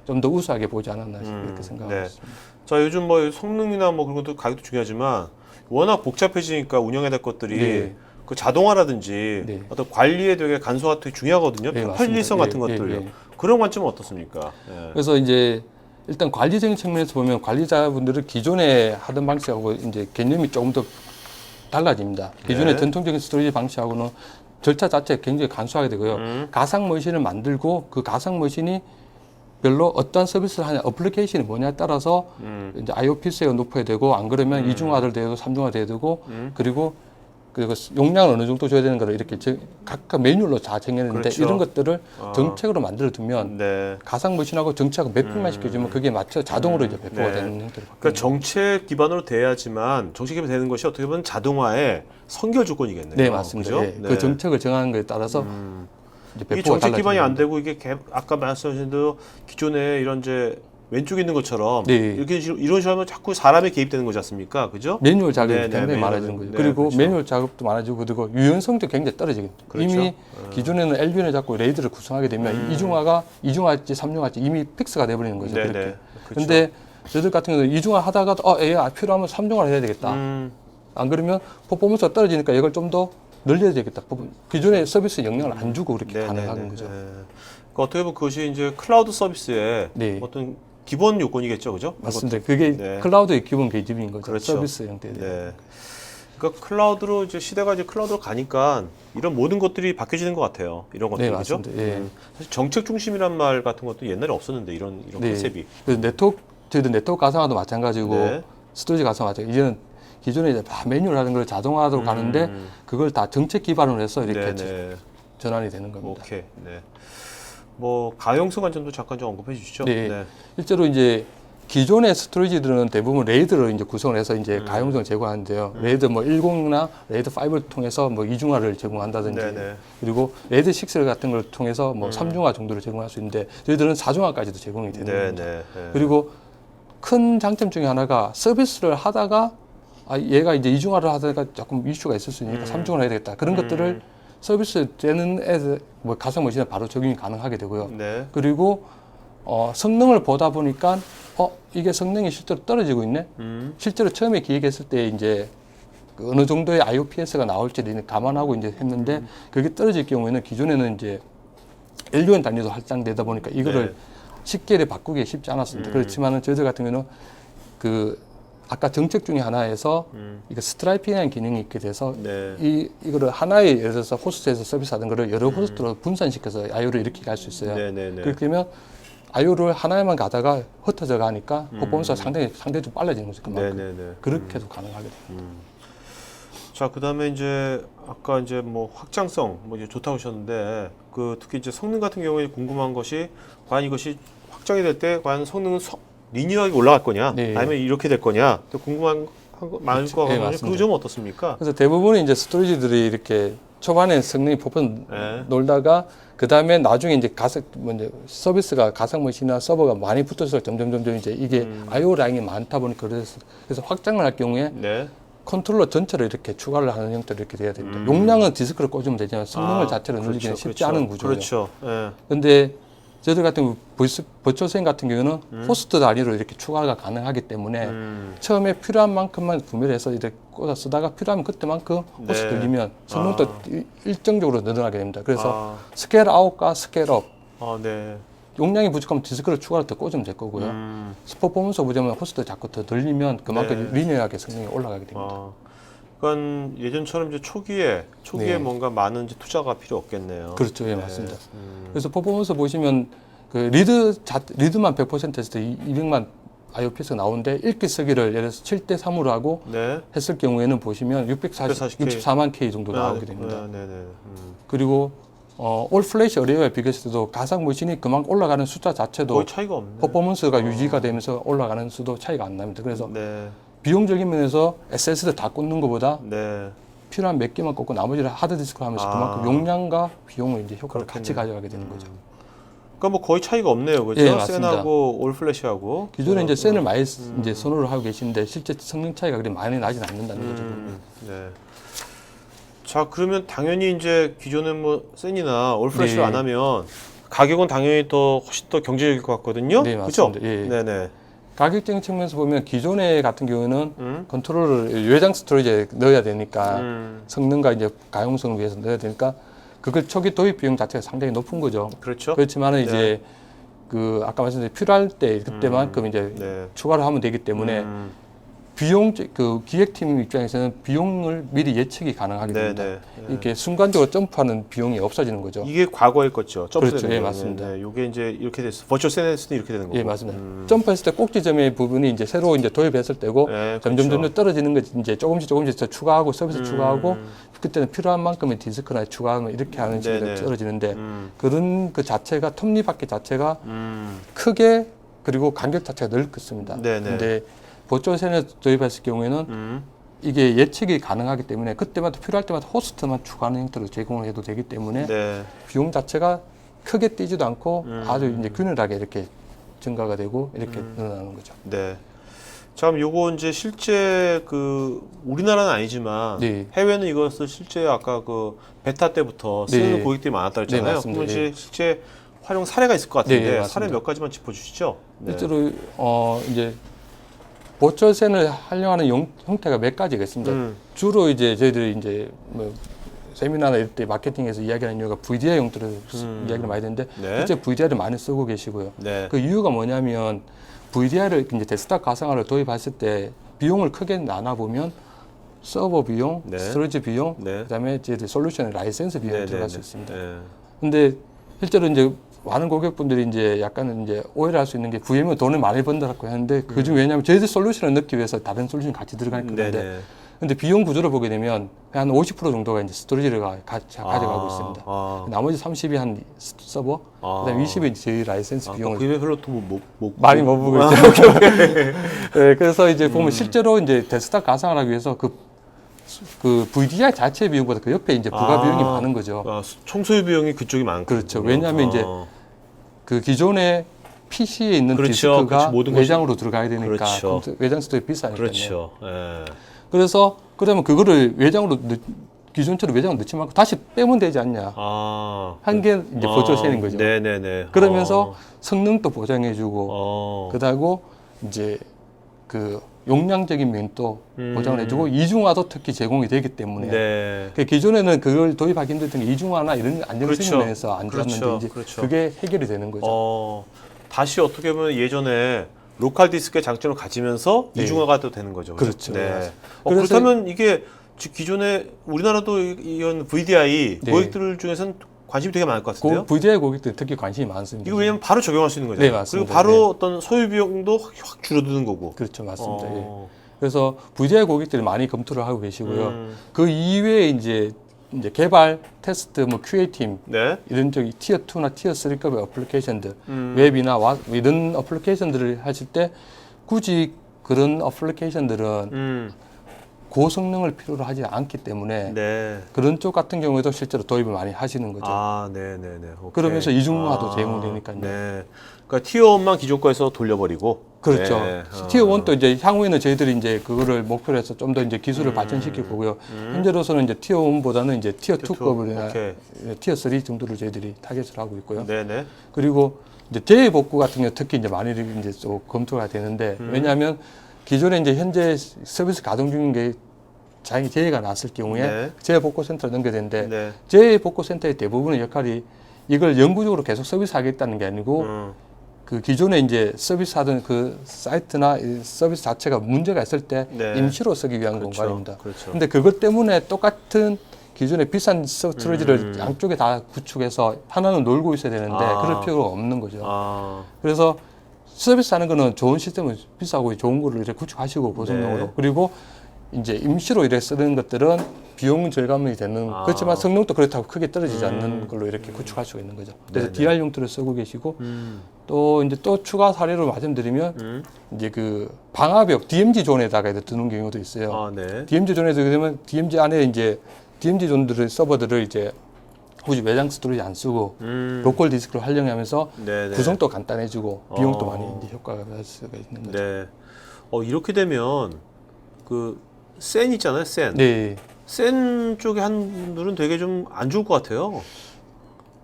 좀 더 네. 우수하게 보지 않았나 이렇게 생각하고 네. 있습니다. 자, 요즘 뭐 성능이나 뭐 그런 것도 가격도 중요하지만 워낙 복잡해지니까 운영해야 될 것들이 네. 그 자동화라든지 네. 어떤 관리에 되게 간소화가 되게 중요하거든요. 네, 맞습니다. 편리성 같은 예, 것들요. 예, 예. 그런 관점은 어떻습니까? 예. 그래서 이제 일단 관리적인 측면에서 보면 관리자분들은 기존에 하던 방식하고 이제 개념이 조금 더 달라집니다. 기존의 네. 전통적인 스토리지 방식하고는 절차 자체가 굉장히 간소하게 되고요. 가상 머신을 만들고 그 가상 머신이 별로 어떤 서비스를 하냐, 어플리케이션이 뭐냐에 따라서 이제 IOPS가 높아야 되고 안 그러면 이중화를 돼도 삼중화 돼야 되고 그리고 용량을 어느 정도 줘야 되는 거를 이렇게 각각 매뉴얼로 다 정해놨는데 그렇죠. 이런 것들을 정책으로 만들어 두면 네. 가상 머신하고 정책하고 매핑만 시켜주면 그게 맞춰 자동으로 이제 배포가 네. 되는 형태로 바뀌는 그러니까 정책 기반으로 돼야지만 정책 기반이 되는 것이 어떻게 보면 자동화의 선결 조건이겠네요. 네, 맞습니다. 그죠? 예. 네. 그 정책을 정하는 것에 따라서 이제 이 배포가 정책 기반이 달라지는 안 되고 이게 아까 말씀하신 대로 기존에 이런 이제 왼쪽에 있는 것처럼 네. 이렇게 이런 식으로 하면 자꾸 사람이 개입되는 거지 않습니까? 그죠? 매뉴얼 작업이 네, 네, 굉장히 매뉴얼, 많아지는 거죠. 네, 그리고 그렇죠. 매뉴얼 작업도 많아지고 그리고 유연성도 굉장히 떨어지거든요. 그렇죠. 이미 기존에는 LBN을 잡고 레이드를 구성하게 되면 이중화할지 삼중화할지 이미 픽스가 돼버리는 거죠. 네, 그렇게. 네. 그렇죠. 근데 저희들 같은 경우는 이중화 하다가도 얘가 필요하면 삼중화를 해야 되겠다. 안 그러면 퍼포먼스가 떨어지니까 이걸 좀 더 늘려야 되겠다. 기존의 서비스 영향을 안 주고 그렇게 네, 가능한 네, 거죠. 네. 그러니까 어떻게 보면 그것이 이제 클라우드 서비스의 네. 어떤 기본 요건이겠죠, 그죠? 맞습니다. 그게 네. 클라우드의 기본 계집인 거죠. 그렇죠. 서비스 형태에 대한. 네. 그러니까 클라우드로 이제 시대가 이제 클라우드로 가니까 이런 모든 것들이 바뀌어지는 것 같아요. 이런 것들이 네, 그죠? 맞습니다. 예. 사실 정책 중심이란 말 같은 것도 옛날에 없었는데 이런 네. 컨셉이. 그래서 저희도 네트워크 가상화도 마찬가지고 네. 스토리지 가상화 마찬가지. 이제는 기존에 이제 다 매뉴얼하는 걸 자동화로 가는데 그걸 다 정책 기반으로 해서 이렇게 네. 전환이 되는 겁니다. 오케이. 네. 뭐 가용성 관점도 잠깐 좀 언급해 주시죠. 네. 실제로 이제 기존의 스토리지들은 대부분 레이드로 이제 구성을 해서 이제 가용성을 제공하는데요. 레이드 뭐 10이나 레이드 5를 통해서 뭐 이중화를 제공한다든지 네네. 그리고 레이드 6 같은 걸 통해서 뭐 3중화 정도를 제공할 수 있는데 저희들은 4중화까지도 제공이 되는 겁니다. 네. 그리고 큰 장점 중에 하나가 서비스를 하다가 얘가 이제 이중화를 하다가 조금 이슈가 있을 수 있으니까 삼중화를 해야 되겠다. 그런 것들을 서비스 되는 애들 뭐 가상 머신에 바로 적용이 가능하게 되고요. 네. 그리고 성능을 보다 보니까 이게 성능이 실제로 떨어지고 있네. 실제로 처음에 기획했을 때 이제 그 어느 정도의 IOPS가 나올지를 감안하고 이제 했는데 그게 떨어질 경우에는 기존에는 이제 LUN 단위도 할당되다 보니까 이거를 네. 쉽게 바꾸기 쉽지 않았습니다. 그렇지만은 저희들 같은 경우는 그 아까 정책 중에 하나에서 이거 스트라이핑이라는 기능이 있게 돼서 네. 이거를 하나의 예를 들어서 호스트에서 서비스하던 거를 여러 호스트로 분산시켜서 IO를 이렇게 갈 수 있어요. 네네네. 그렇게 되면 IO를 하나에만 가다가 흩어져 가니까 퍼포먼스가 상당히 좀 빨라지는 거죠. 그만큼. 네네네. 그렇게도 가능하게 돼요. 자, 그다음에 이제 아까 이제 뭐 확장성 뭐 이제 좋다고 하셨는데 그 특히 이제 성능 같은 경우에 궁금한 것이 과연 이것이 확장이 될 때 과연 성능은 리니어하게 올라갈 거냐, 네. 아니면 이렇게 될 거냐, 또 궁금한 거 많을 것 네, 같거든요. 맞습니다. 그 점은 어떻습니까? 그래서 대부분의 이제 스토리지들이 이렇게 초반에 성능이 폭풍 네. 놀다가 그 다음에 나중에 이제 서비스가 가상 머신이나 서버가 많이 붙어서 점점 이제 이게 I/O 라인이 많다 보니까 그래서 확장을 할 경우에 네. 컨트롤러 전체를 이렇게 추가를 하는 형태로 이렇게 돼야 됩니다. 용량은 디스크를 꽂으면 되지만 성능을 자체를 늘리기는 쉽지 않은 구조예요. 그렇죠. 예. 근데 저희들 같은 경우 버추얼센 같은 경우는 호스트 단위로 이렇게 추가가 가능하기 때문에 처음에 필요한 만큼만 구매를 해서 이렇게 꽂아 쓰다가 필요하면 그때만큼 호스트 네. 늘리면 성능도 일정적으로 늘어나게 됩니다. 그래서 아. 스케일 아웃과 스케일 업 네. 용량이 부족하면 디스크를 추가로 더 꽂으면 될 거고요. 퍼포먼스 보자면 호스트 자꾸 더 늘리면 그만큼 네. 리니어하게 성능이 올라가게 됩니다. 그러니까 예전처럼 이제 초기에 네. 뭔가 많은 이제 투자가 필요 없겠네요. 그렇죠. 예, 맞습니다. 그래서 퍼포먼스 보시면 그 리드만 100% 했을 때 200만 IOPS가 나오는데 읽기 쓰기를 예를 들어서 7대 3으로 하고 네. 했을 경우에는 보시면 64만 K 정도 나오게 됩니다. 네네. 그리고 올 플래시 어레이와 비교했을 때도 가상 머신이 그만큼 올라가는 숫자 자체도 거의 차이가 없네. 퍼포먼스가 유지가 되면서 올라가는 수도 차이가 안 납니다. 그래서 네. 비용적인 면에서 SS를 다 꽂는 것보다 네. 필요한 몇 개만 꽂고 나머지를 하드디스크로 하면서 그만큼 용량과 비용을 이제 효과를 같이 가져가게 되는 거죠. 그러니까 뭐 거의 차이가 없네요, 그렇죠? 예, 맞습니다. 센하고 올 플래시하고. 기존에 이제 센을 많이 이제 선호를 하고 계시는데 실제 성능 차이가 그리 많이 나진 않는다는 거죠. 네. 자, 그러면 당연히 이제 기존은 뭐 센이나 올 플래시를 네. 안 하면 가격은 당연히 더 훨씬 더 경제적일 것 같거든요. 네, 그렇죠? 맞습니다. 예. 네네. 가격적인 측면에서 보면 기존의 같은 경우는 컨트롤러를 외장 스토리지에 넣어야 되니까 성능과 이제 가용성을 위해서 넣어야 되니까 그걸 초기 도입 비용 자체가 상당히 높은 거죠. 그렇죠. 그렇지만은 네. 이제 그 아까 말씀드린 필요할 때 그때만큼 이제 네. 추가를 하면 되기 때문에 비용 그 기획팀 입장에서는 비용을 미리 예측이 가능하게 됩니다. 네네. 이렇게 순간적으로 점프하는 비용이 없어지는 거죠. 이게 과거의 거죠. 점프 그렇죠. 되는 예, 거. 맞습니다. 네, 이게 이제 이렇게 됐어. 버추얼 센에서는 이렇게 되는 거고. 예, 맞습니다. 점프했을 때 꼭지점의 부분이 이제 새로 이제 도입했을 때고 네, 점점 그렇죠. 떨어지는 거 이제 조금씩 더 추가하고 서비스 추가하고 그때는 필요한 만큼의 디스크나 추가하면 이렇게 하는 식으로 네네. 떨어지는데 그런 그 자체가 톱니바퀴 자체가 음. 크게 그리고 간격 자체가 넓습니다. 네네. 근데 버추얼센에 도입했을 경우에는 이게 예측이 가능하기 때문에 그때마다 필요할 때마다 호스트만 추가하는 형태로 제공을 해도 되기 때문에 네. 비용 자체가 크게 뛰지도 않고 아주 이제 균일하게 이렇게 증가가 되고 이렇게 늘어나는 거죠. 네. 자, 그럼 요거 이제 실제 우리나라는 아니지만 네. 해외는 이것을 실제 아까 베타 때부터 쓰는 네. 고객들이 많았다 네, 그랬잖아요. 맞습니다. 그러면 네. 실제 활용 사례가 있을 것 같은데 네, 맞습니다. 사례 몇 가지만 짚어주시죠. 네. 실제로 이제 보철센을 활용하는 형태가 몇 가지가 있습니다. 주로 이제 저희들이 이제 뭐 세미나나 이럴 때 마케팅에서 이야기하는 이유가 VDI 용도로 이야기를 많이 되는데 네. 실제 VDI를 많이 쓰고 계시고요. 네. 그 이유가 뭐냐면 VDI를 이제 데스크탑 가상화를 도입했을 때 비용을 크게 나눠 보면 서버 비용, 네. 스토리지 비용, 네. 그다음에 저희들 솔루션의 라이센스 비용이 네, 들어갈 네, 수 네. 있습니다. 네. 근데 실제로 이제 많은 고객분들이 이제 약간은 이제 오해를 할 수 있는 게 VM은 돈을 많이 번다고 하는데 그중 왜냐하면 저희들 솔루션을 넣기 위해서 다른 솔루션 같이 들어가니까 네, 그런데 네. 근데 비용 구조를 보게 되면 한 50% 정도가 이제 스토리지를 가져가고 있습니다. 아. 나머지 30이 한 서버, 그다음에 20이 저희 라이센스 비용을 VM에 별로 돈 못 많이 못 보고 있죠. 네, 그래서 이제 보면 실제로 이제 데스크탑 가상을 하기 위해서 그 VDI 자체 비용보다 그 옆에 이제 부가 비용이 많은 거죠. 청소유 비용이 그쪽이 많고. 그렇죠. 왜냐하면 이제 그 기존의 PC에 있는 디스크가 그렇죠. 모든 것이- 외장으로 들어가야 되니까 그렇죠. 외장 스토리 비싸니까요. 그렇죠. 예. 그래서 그러면 그거를 기존처럼 외장으로 넣지 말고 다시 빼면 되지 않냐. 한 게 이제 보조셀인 거죠. 네네네. 그러면서 성능도 보장해주고 그다고 이제 그 용량적인 면도 보장을 해주고 이중화도 특히 제공이 되기 때문에 네. 그 기존에는 그걸 도입하기 힘들던 게 이중화나 이런 안정성 그렇죠. 면에서 안 좋았는데 그렇죠. 이제 그렇죠. 그게 해결이 되는 거죠. 다시 어떻게 보면 예전에 로컬 디스크의 장점을 가지면서 네. 이중화가 또 되는 거죠. 그렇죠. 네. 그래서- 그렇다면 이게 기존에 우리나라도 이런 VDI 네. 고객들 중에서는 관심이 되게 많을 것 같은데요. VDI 고객들 특히 관심이 많습니다. 이거 왜냐면 바로 적용할 수 있는 거죠. 네, 맞습니다. 그리고 바로 네. 어떤 소유 비용도 확 줄어드는 거고. 그렇죠, 맞습니다. 예. 어. 그래서 VDI 고객들이 많이 검토를 하고 계시고요. 그 이외에 이제 개발, 테스트, 뭐 QA 팀 네. 이런 쪽이 티어 2나 티어 3급의 어플리케이션들, 웹이나 이런 어플리케이션들을 하실 때 굳이 그런 어플리케이션들은 고성능을 필요로 하지 않기 때문에 네. 그런 쪽 같은 경우에도 실제로 도입을 많이 하시는 거죠. 네네네. 그러면서 이중화도 제공되니까요. 네. 그러니까 티어 1만 기존 거에서 돌려버리고. 그렇죠. 네. 티어 1도 이제 향후에는 저희들이 이제 그거를 목표로 해서 좀 더 이제 기술을 발전시킬 거고요. 현재로서는 이제 티어 1보다는 이제 티어 2급이나 티어 3 정도를 저희들이 타겟을 하고 있고요. 네네. 그리고 이제 재복구 같은 경우 특히 이제 많이 이제 좀 검토가 되는데 왜냐하면 기존에 이제 현재 서비스 가동 중인 게 재해가 났을 경우에 네. 재복구 센터로 넘겨야 되는데 네. 재복구 센터의 대부분의 역할이 이걸 영구적으로 계속 서비스하겠다는 게 아니고 그 기존에 이제 서비스하던 그 사이트나 이 서비스 자체가 문제가 있을 때 네. 임시로 쓰기 위한 그렇죠. 공간입니다. 그렇죠. 근데 그것 때문에 똑같은 기존의 비싼 스토리지를 양쪽에 다 구축해서 하나는 놀고 있어야 되는데 그럴 필요가 없는 거죠. 그래서 서비스하는 거는 좋은 시스템은 비싸고 좋은 거를 이렇게 구축하시고 고성능으로 네. 그리고 이제 임시로 이렇게 쓰는 것들은 비용 절감이 되는 그렇지만 성능도 그렇다고 크게 떨어지지 않는 걸로 이렇게 구축할 수가 있는 거죠. 그래서 네네. DR 용도를 쓰고 계시고 또 추가 사례로 말씀드리면 이제 그 방화벽 DMZ 존에다가 드는 경우도 있어요. 네. DMZ 존에서 그러면 DMZ 안에 이제 DMZ 존들을 서버들을 이제 굳이 외장 스토리지 안 쓰고 로컬 디스크로 활용하면서 네네. 구성도 간단해지고 비용도 많이 이제 효과가 날 수가 있는 거죠. 네. 이렇게 되면 센 있잖아요, 센. 네. 센 쪽에 한 분들은 되게 좀 안 좋을 것 같아요.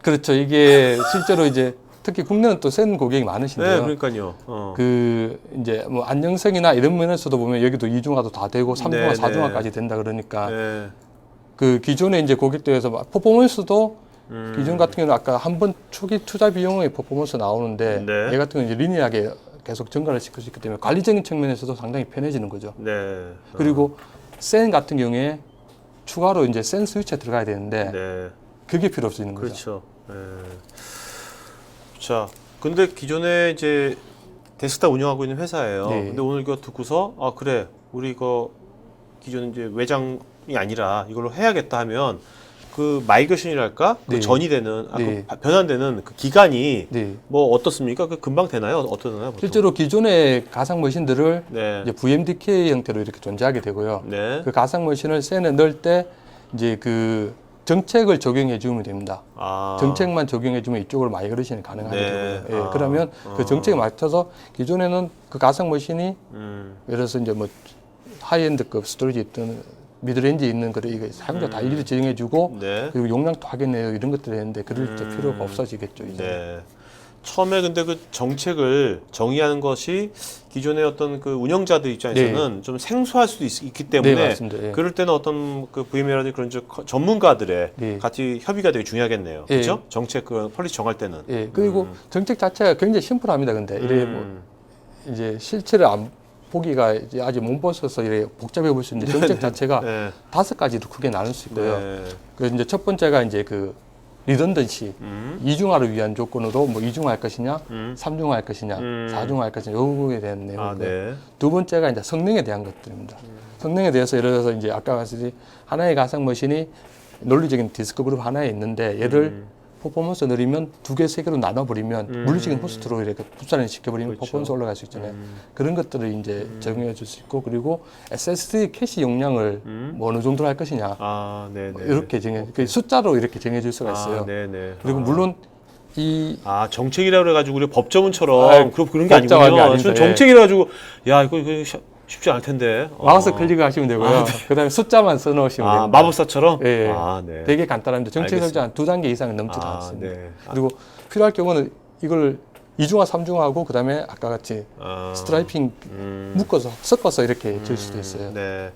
그렇죠. 이게 실제로 이제 특히 국내는 또 센 고객이 많으신데요. 네, 그러니까요. 그 이제 뭐 안정성이나 이런 면에서도 보면 여기도 이중화도 다 되고 3중화, 네, 4중화까지 된다 그러니까 네. 그 기존에 이제 고객들에서 퍼포먼스도 기존 같은 경우는 아까 한 번 초기 투자 비용의 퍼포먼스 나오는데 네. 얘 같은 경우는 이제 리니하게 계속 증가를 시킬 수 있기 때문에 관리적인 측면에서도 상당히 편해지는 거죠. 네. 그리고 센 같은 경우에 추가로 이제 센 스위치에 들어가야 되는데 네. 그게 필요 없어지는 거죠. 그렇죠. 네. 자, 근데 기존에 이제 데스크탑 운영하고 있는 회사예요. 네. 근데 오늘 이거 듣고서 그래, 우리 이거 기존 이제 외장이 아니라 이걸로 해야겠다 하면 그 마이그레이션이랄까 그 네. 전이 되는 네. 그 변환되는 그 기간이 네. 뭐 어떻습니까? 그 금방 되나요? 어떠나요? 보통? 실제로 기존의 가상 머신들을 네. 이제 VMDK 형태로 이렇게 존재하게 되고요. 네. 그 가상 머신을 센에 넣을 때 이제 그 정책을 적용해 주면 됩니다. 아. 정책만 적용해 주면 이쪽으로 많이 어르신이 가능하게 네. 되고요. 예, 아. 그러면 그 정책에 맞춰서 기존에는 그 가상 머신이 예를 들어서 이제 뭐 하이엔드급 스토리지 있던 미드레인지 있는 거를 이게 사용자 다 일일이 지정해 주고 네. 그리고 용량도 하겠네요 이런 것들을 했는데 그럴 때 필요가 없어지겠죠 이제. 네. 처음에 근데 그 정책을 정의하는 것이 기존의 어떤 그 운영자들 입장에서는 좀 생소할 수도 있기 때문에 네, 맞습니다. 예. 그럴 때는 어떤 그 VM이라든지 그런 전문가들의 네. 같이 협의가 되게 중요하겠네요. 예. 그렇죠? 정책 그 폴리시 정할 때는. 예, 그리고 정책 자체가 굉장히 심플합니다. 근데 이래 뭐 이제 실체를 안 보기가 이제 아직 못 보셔서 이래 복잡해 보일 수 있는데 정책 자체가 네. 5가지로 크게 나눌 수 있고요. 네. 그 이제 첫 번째가 이제 그 리던던시 이중화를 위한 조건으로 뭐 이중화할 것이냐, 삼중화할 것이냐, 사중화할 것이냐 요거에 대한 내용이고요. 아, 네. 두 번째가 이제 성능에 대한 것들입니다. 성능에 대해서 예를 들어서 이제 아까 말씀드린 하나의 가상 머신이 논리적인 디스크 그룹 하나에 있는데 얘를 퍼포먼스 느리면 2개, 3개로 나눠버리면 물리적인 호스트로 이렇게 분산을 시켜버리면 그렇죠. 퍼포먼스 올라갈 수 있잖아요. 그런 것들을 이제 적용해 줄 수 있고 그리고 SSD 캐시 용량을 뭐 어느 정도로 할 것이냐 아, 네, 네. 이렇게 정해 그 숫자로 이렇게 정해 줄 수가 있어요. 아, 네, 네. 그리고 물론 이 아, 정책이라 그래가지고 우리 법조문처럼 아, 그런 게 복잡한 게 아니군요. 아닙니다. 저는 정책이라 가지고 야, 이거 쉽지 않을 텐데. 마우스 클릭하시면 되고요. 그다음에 숫자만 써놓으시면 아, 됩니다. 마법사처럼? 예, 아, 네. 되게 간단합니다. 정책 알겠습니다. 설정 한 2단계 이상은 넘지도 아, 않습니다. 네. 그리고 필요할 경우는 이걸 이중화, 삼중화하고 그다음에 아까 같이 아, 스트라이핑 묶어서 섞어서 이렇게 줄 수도 있어요. 네.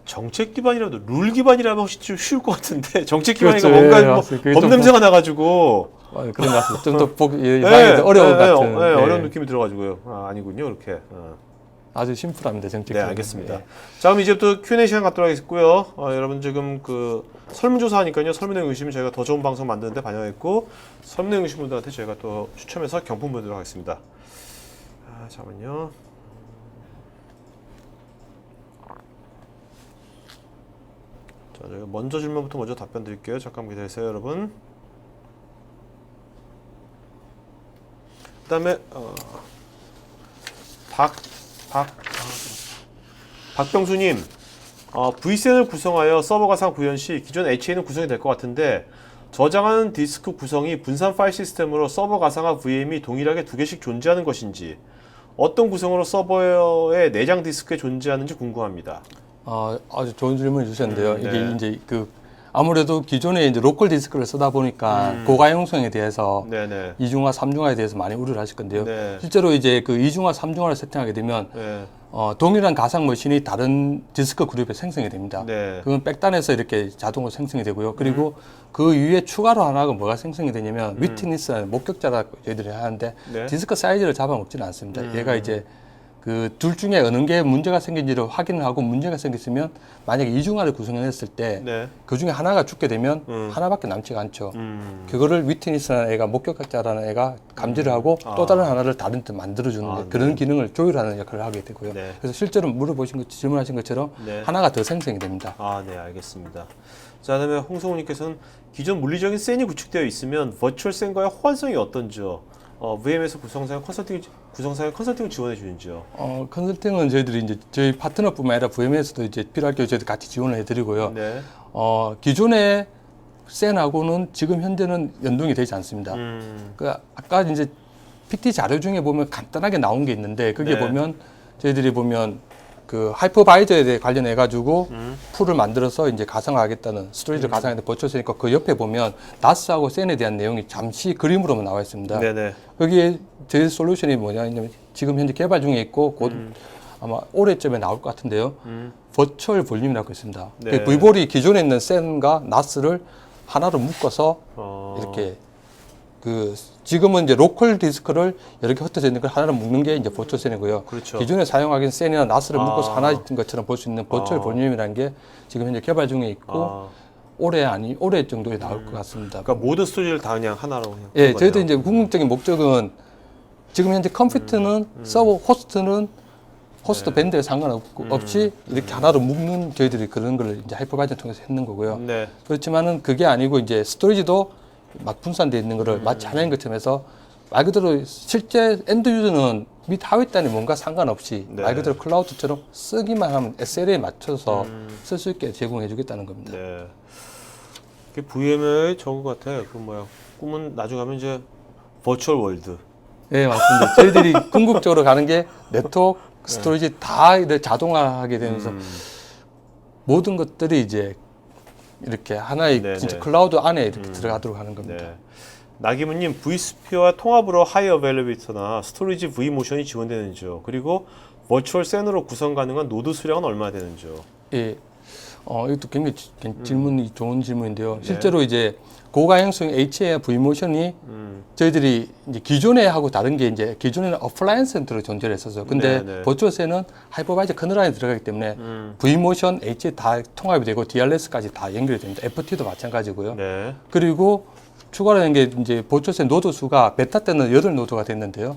정책 기반이라도 룰 기반이라면 혹시 좀 쉬울 것 같은데 정책 기반이니까 그렇죠. 뭔가 예, 뭐 맞습니다. 그게 법 좀 냄새가 나가지고 그런 것 같습니다. 좀 더 예, 어려운 예, 같은. 예, 예. 어려운 느낌이 들어가지고요. 아, 아니군요, 이렇게. 아주 심플합니다. 정책. 네, 기반은. 알겠습니다. 예. 자, 그럼 이제부터 Q&A 시간 갖도록 하겠고요. 여러분 지금 그 설문조사 하니까요. 설문에 의심은 저희가 더 좋은 방송 만드는데 반영했고 설문에 의심 분들한테 저희가 또 추첨해서 경품 보내도록 하겠습니다. 아, 잠깐만요. 자, 저희가 먼저 질문부터 먼저 답변 드릴게요. 잠깐 기다리세요, 여러분. 그다음에 박병수님, VCN을 구성하여 서버 가상 구현 시 기존 HA는 구성이 될 것 같은데 저장하는 디스크 구성이 분산 파일 시스템으로 서버 가상과 VM이 동일하게 2개씩 존재하는 것인지 어떤 구성으로 서버의 내장 디스크에 존재하는지 궁금합니다. 아주 좋은 질문을 주셨는데요. 네. 이게 이제 그 아무래도 기존에 이제 로컬 디스크를 쓰다 보니까 고가용성에 대해서 네네. 이중화, 삼중화에 대해서 많이 우려를 하실 건데요. 네. 실제로 이제 그 이중화, 삼중화를 세팅하게 되면 네. 동일한 가상 머신이 다른 디스크 그룹에 생성이 됩니다. 네. 그건 백단에서 이렇게 자동으로 생성이 되고요. 그리고 그 위에 추가로 하나가 뭐가 생성이 되냐면 위트니스, 목격자라고 저희들이 하는데 네. 디스크 사이즈를 잡아먹지는 않습니다. 얘가 이제 그 둘 중에 어느 게 문제가 생긴지를 확인을 하고 문제가 생겼으면 만약에 이중화를 구성했을 때 네. 그 중에 하나가 죽게 되면 하나밖에 남지가 않죠. 그거를 위트니스라는 애가 목격자라는 애가 감지를 하고 또 다른 하나를 다른 데 만들어주는 그런 기능을 조율하는 역할을 하게 되고요. 네. 그래서 실제로 물어보신 것, 질문하신 것처럼 네. 하나가 더 생성이 됩니다. 아, 네, 알겠습니다. 자, 그다음에 홍성우님께서는 기존 물리적인 센이 구축되어 있으면 버추얼 센과의 호환성이 어떤지요? VM에서 구성사용 컨설팅을 지원해 주는지요? 컨설팅은 저희들이 이제 저희 파트너뿐만 아니라 VM에서도 이제 필요할 경우 저희들 같이 지원을 해드리고요. 네. 기존의 센하고는 지금 현재는 연동이 되지 않습니다. 그 아까 이제 PT 자료 중에 보면 간단하게 나온 게 있는데 그게 네. 보면 저희들이 보면 그 하이퍼바이저에 대해 관련해 가지고 풀을 만들어서 이제 가상화하겠다는 스토리지를 가상화하는데 버춰서니까 그 옆에 보면 나스하고 센에 대한 내용이 잠시 그림으로만 나와 있습니다. 네네. 거기에 저희 솔루션이 뭐냐면 지금 현재 개발 중에 있고 곧 아마 올해쯤에 나올 것 같은데요. 버추얼 볼륨이라고 있습니다. 네. 그 V볼이 기존에 있는 센과 나스를 하나로 묶어서 이렇게 그 지금은 이제 로컬 디스크를 여러 개 흩어져 있는 걸 하나로 묶는 게 이제 버추얼 센이고요. 그렇죠. 기존에 사용하기는 센이나 나스를 묶어서 하나인 것처럼 볼 수 있는 버추얼 볼륨이라는 게 지금 현재 개발 중에 있고 올해 정도에 나올 것 같습니다. 그러니까 모든 스토리를 다 그냥 하나로 그냥 예, 하는 저희도 거네요. 이제 궁극적인 목적은 지금 현재 컴퓨터는 서버 호스트 밴드에 상관없이 이렇게 하나로 묶는 저희들이 그런 걸 이제 하이퍼바이저를 통해서 했는 거고요. 네. 그렇지만은 그게 아니고 이제 스토리지도 막 분산되어 있는 거를 마치 하나인 것처럼 해서 말 그대로 실제 엔드 유저는 밑 하위 단에 뭔가 상관없이 네. 말 그대로 클라우드처럼 쓰기만 하면 SLA에 맞춰서 쓸 수 있게 제공해 주겠다는 겁니다. 네. 그게 VM의 저거 같아. 그 뭐야? 꿈은 나중에 하면 이제 버추얼 월드. 네, 맞습니다. 저희들이 궁극적으로 가는 게 네트워크, 스토리지 다 이제 자동화하게 되면서 모든 것들이 이제 이렇게 하나의 네네. 진짜 클라우드 안에 이렇게 들어가도록 하는 겁니다. 네. 나기문님, vSphere와 통합으로 하이 어베일러비터나 스토리지 v모션이 지원되는지요? 그리고 버추얼 샌으로 구성 가능한 노드 수량은 얼마나 되는지요? 예, 이것도 굉장히 질문이 좋은 질문인데요. 실제로 이제 고가형성 HA v모션이 저희들이 이제 기존에 하고 다른 게 이제 기존에는 어플라이언스 센터로 존재를 했었어요. 근데 네네. 버추얼스는 하이퍼바이저 커널 안에 들어가기 때문에 v모션, HA 다 통합이 되고 DRS까지 다 연결이 됩니다. FT도 마찬가지고요. 네. 그리고 추가로 된 게 이제 버추얼스 노드 수가 베타 때는 8노드가 됐는데요.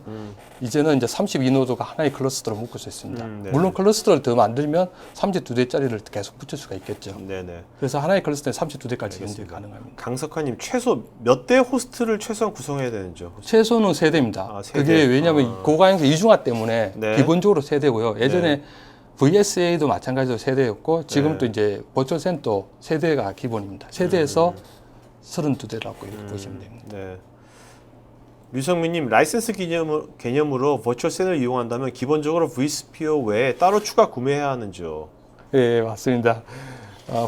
이제는 이제 32노드가 하나의 클러스터로 묶을 수 있습니다. 네. 물론 클러스터를 더 만들면 32대짜리를 계속 붙일 수가 있겠죠. 네네. 그래서 하나의 클러스터에 32대까지 연결 가능합니다. 강석하님, 최소 몇 대 호스트를 최소한 구성해야 되는지요? 최소는 3대입니다. 아, 세 대. 그게 왜냐하면 고가형성 이중화 때문에 네. 기본적으로 3대고요. 예전에 VSA도 마찬가지로 3대였고 지금 또 네. 이제 버추얼센도 3대가 기본입니다. 3대에서 32대라고 이렇게 보시면 됩니다. 네. 류성민님, 라이센스 개념으로 버추얼 샌을 이용한다면 기본적으로 vSphere 외에 따로 추가 구매해야 하는지요? 네, 맞습니다.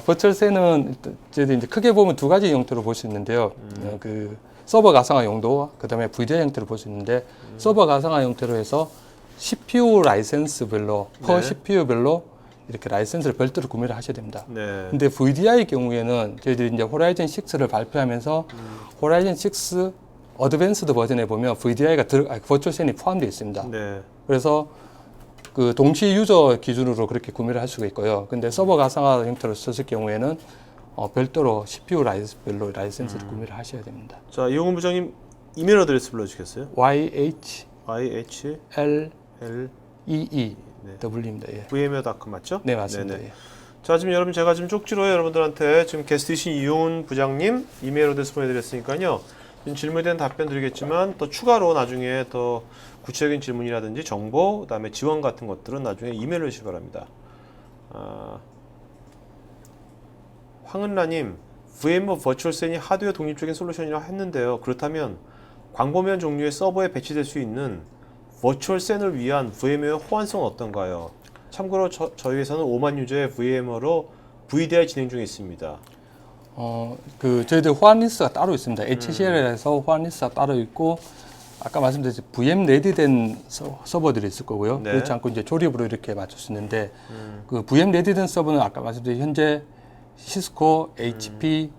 버추얼센은 저희들이 이제 크게 보면 두 가지 형태로 볼 수 있는데요. 그 서버 가상화 용도와 그다음에 VDI 형태로 볼 수 있는데 서버 가상화 형태로 해서 CPU 라이센스별로 per 네. CPU별로 이렇게 라이센스를 별도로 구매를 하셔야 됩니다. 네. 근데 VDI 경우에는 저희들이 이제 호라이즌 6를 발표하면서 호라이즌 6 어드밴스드 버전에 보면 VDI가 버추얼센이 포함되어 있습니다. 네. 그래서 그 동시 유저 기준으로 그렇게 구매를 할 수가 있고요. 근데 서버 가상화 형태로 쓰실 경우에는 별도로 CPU 라이센스별로 라이센스를 구매를 하셔야 됩니다. 자, 이용훈 부장님 이메일 어드레스 불러주시겠어요? YHLEE YHLEE W입니다. 예. vmware.com 맞죠? 네, 맞습니다. 네네. 예. 자, 지금 여러분 제가 지금 쪽지로 여러분들한테 지금 게스트이신 이용훈 부장님 이메일 어드레스 보내드렸으니까요. 지금 질문에 대한 답변 드리겠지만 또 추가로 나중에 더 구체적인 질문이라든지 정보, 그다음에 지원 같은 것들은 나중에 이메일로 주시기 바랍니다. 황은라님, VMware 버추얼센이 하드웨어 독립적인 솔루션이라고 했는데요. 그렇다면 광범위한 종류의 서버에 배치될 수 있는 버추얼센을 위한 VMware 호환성은 어떤가요? 참고로 저희 회사는 5만 유저의 VMware로 VDI 진행 중에 있습니다. 그 저희들 호환 리스트가 따로 있습니다. HCL에서 호환 리스트가 따로 있고 아까 말씀드렸듯이 VM 레디된 서버들이 있을 거고요. 네. 그렇지 않고 이제 조립으로 이렇게 맞출 수 있는데 그 VM 레디된 서버는 아까 말씀드린 현재 시스코, HP,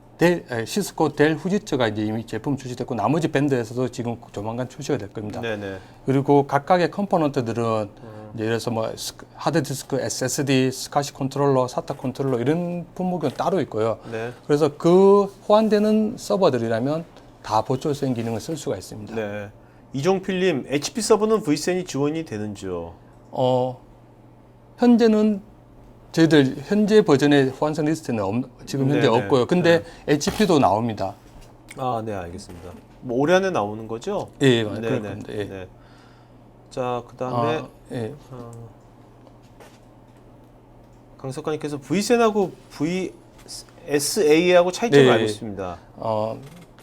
시스코, 델, 후지츠가 이제 이미 제품 출시됐고 나머지 밴드에서도 지금 조만간 출시가 될 겁니다. 네네. 그리고 각각의 컴포넌트들은 이제 예를 들어서 뭐 하드디스크, SSD, 스카시 컨트롤러, 사타 컨트롤러 이런 품목은 따로 있고요. 네. 그래서 그 호환되는 서버들이라면 다 버추얼센 기능을 쓸 수가 있습니다. 네. 이종필님, HP 서버는 vSAN이 지원이 되는지요? 현재는 저희들 현재 버전의 호환성 리스트는 지금 현재 네네. 없고요. 근데 HP도 나옵니다. 아, 네, 알겠습니다. 뭐 올해 안에 나오는 거죠? 예, 맞아요. 그럴 네네. 겁니다. 예. 네. 자, 그다음에 예. 강석관님께서 vSAN하고 VSA하고 차이점을 네. 알고 있습니다.